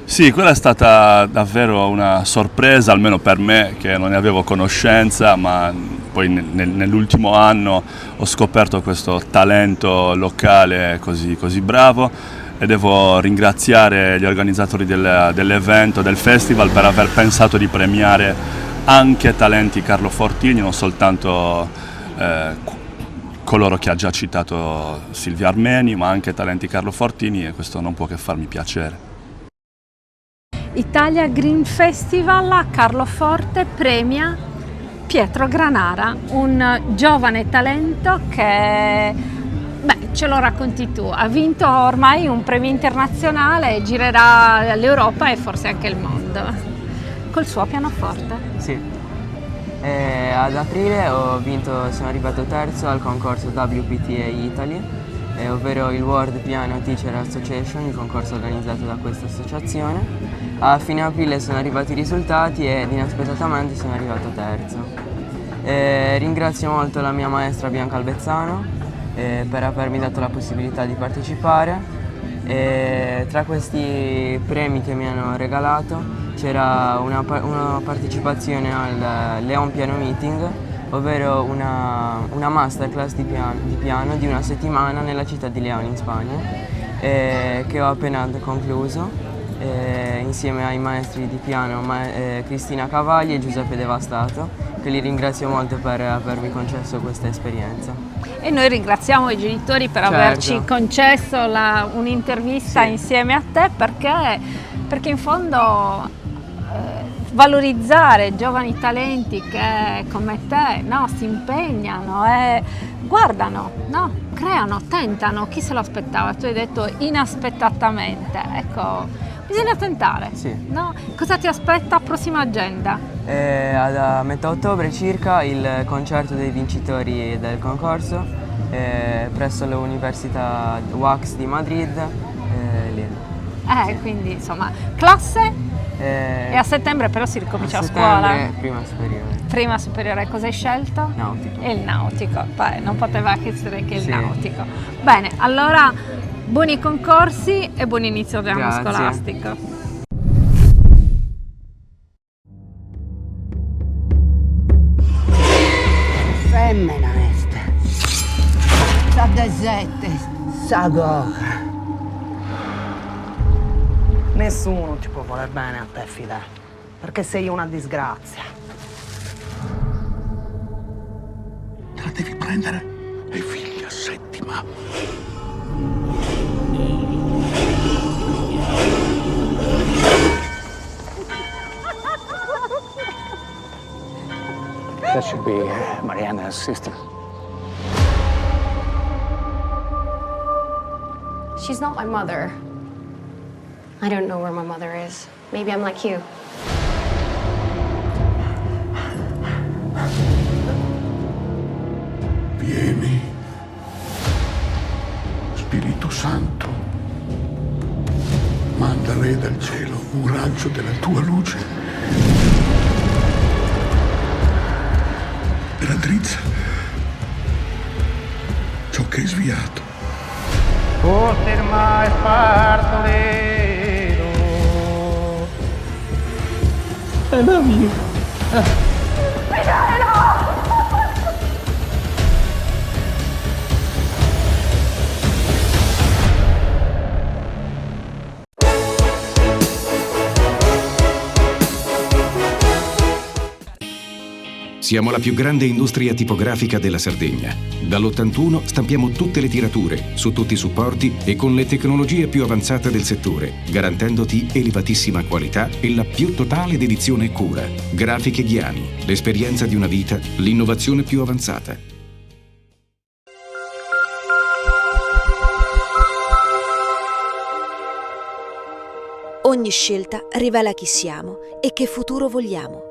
Sì, quella è stata davvero una sorpresa, almeno per me, che non ne avevo conoscenza, ma poi nell'ultimo anno ho scoperto questo talento locale così bravo, e devo ringraziare gli organizzatori dell'evento, del festival, per aver pensato di premiare anche talenti carlofortini, non soltanto coloro che ha già citato Silvia Armeni, ma anche talenti carlofortini, e questo non può che farmi piacere. Italia Green Festival a Carloforte premia Pietro Granara, un giovane talento che, ce lo racconti tu, ha vinto ormai un premio internazionale, girerà l'Europa e forse anche il mondo col suo pianoforte. Sì, ad aprile sono arrivato terzo al concorso WPTA Italy, ovvero il World Piano Teacher Association, il concorso organizzato da questa associazione. A fine aprile sono arrivati i risultati ed inaspettatamente sono arrivato terzo. Ringrazio molto la mia maestra Bianca Albezzano per avermi dato la possibilità di partecipare. Tra questi premi che mi hanno regalato c'era una partecipazione al Leon Piano Meeting, ovvero una masterclass di piano di una settimana nella città di León in Spagna, che ho appena concluso insieme ai maestri di piano Cristina Cavalli e Giuseppe Devastato, che li ringrazio molto per avermi concesso questa esperienza. E noi ringraziamo i genitori per averci concesso un'intervista insieme a te, perché in fondo valorizzare giovani talenti che come te si impegnano e guardano, creano, tentano. Chi se lo aspettava? Tu hai detto inaspettatamente, ecco, bisogna tentare. Cosa ti aspetta prossima agenda? A metà ottobre circa il concerto dei vincitori del concorso presso l'Università UAX di Madrid. Quindi insomma, classe? E a settembre però si ricomincia a scuola? Prima superiore. Prima superiore, cosa hai scelto? Nautico. Il nautico, non poteva essere che il nautico. Bene, allora buoni concorsi e buon inizio dell'anno scolastico. Femmina sta desette, sa goca. Nessuno ti può voler bene a te, Fidel, perché sei una disgrazia. Te la devi prendere, hai figlia settima. That should be Mariana's sister. She's not my mother. I don't know where my mother is. Maybe I'm like you. Vieni, Spirito Santo, manda Re dal cielo un raggio della tua luce e raddrizza ciò che hai sviato. Poter mai spartolero. I love you. Siamo la più grande industria tipografica della Sardegna. Dall'81 stampiamo tutte le tirature, su tutti i supporti e con le tecnologie più avanzate del settore, garantendoti elevatissima qualità e la più totale dedizione e cura. Grafiche Ghiani, l'esperienza di una vita, l'innovazione più avanzata. Ogni scelta rivela chi siamo e che futuro vogliamo.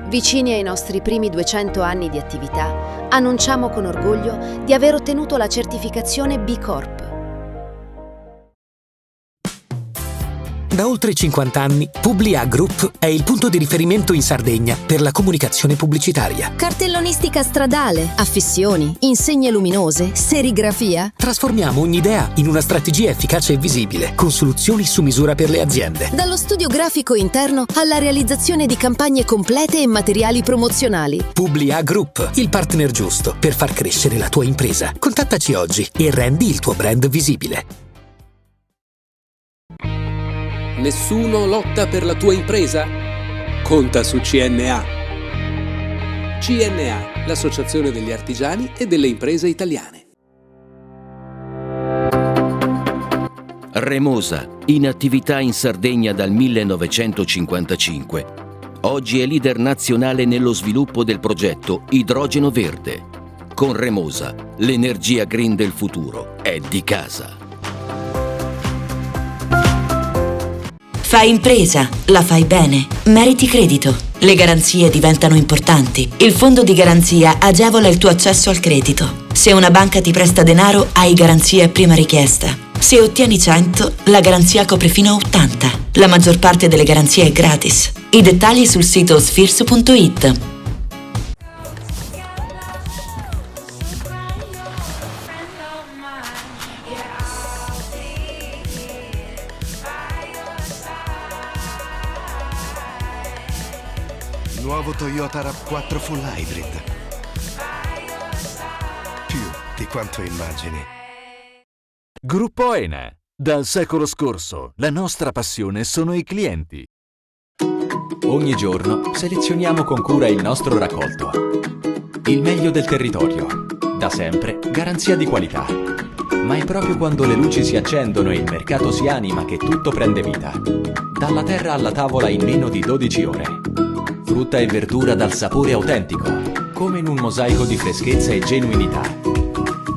Vicini ai nostri primi 200 anni di attività, annunciamo con orgoglio di aver ottenuto la certificazione B Corp. Da oltre 50 anni, Publia Group è il punto di riferimento in Sardegna per la comunicazione pubblicitaria. Cartellonistica stradale, affissioni, insegne luminose, serigrafia. Trasformiamo ogni idea in una strategia efficace e visibile, con soluzioni su misura per le aziende. Dallo studio grafico interno alla realizzazione di campagne complete e materiali promozionali. Publia Group, il partner giusto per far crescere la tua impresa. Contattaci oggi e rendi il tuo brand visibile. Nessuno lotta per la tua impresa? Conta su CNA. CNA, l'associazione degli artigiani e delle imprese italiane. Remosa, in attività in Sardegna dal 1955. Oggi è leader nazionale nello sviluppo del progetto Idrogeno Verde. Con Remosa, l'energia green del futuro è di casa. Fai impresa, la fai bene, meriti credito. Le garanzie diventano importanti. Il fondo di garanzia agevola il tuo accesso al credito. Se una banca ti presta denaro, hai garanzia a prima richiesta. Se ottieni 100, la garanzia copre fino a 80. La maggior parte delle garanzie è gratis. I dettagli sul sito sfirso.it. Nuovo Toyota RAV4 Full Hybrid. Più di quanto immagini. Gruppo ENA. Dal secolo scorso, la nostra passione sono i clienti. Ogni giorno selezioniamo con cura il nostro raccolto. Il meglio del territorio. Da sempre, garanzia di qualità. Ma è proprio quando le luci si accendono e il mercato si anima che tutto prende vita. Dalla terra alla tavola in meno di 12 ore. Frutta e verdura dal sapore autentico, come in un mosaico di freschezza e genuinità.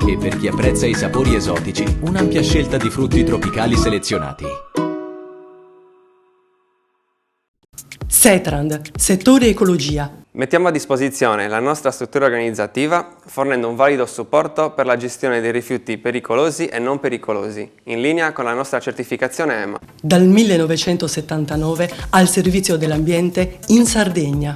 E per chi apprezza i sapori esotici, un'ampia scelta di frutti tropicali selezionati. Setrand, settore ecologia. Mettiamo a disposizione la nostra struttura organizzativa fornendo un valido supporto per la gestione dei rifiuti pericolosi e non pericolosi, in linea con la nostra certificazione EMA. Dal 1979 al servizio dell'ambiente in Sardegna.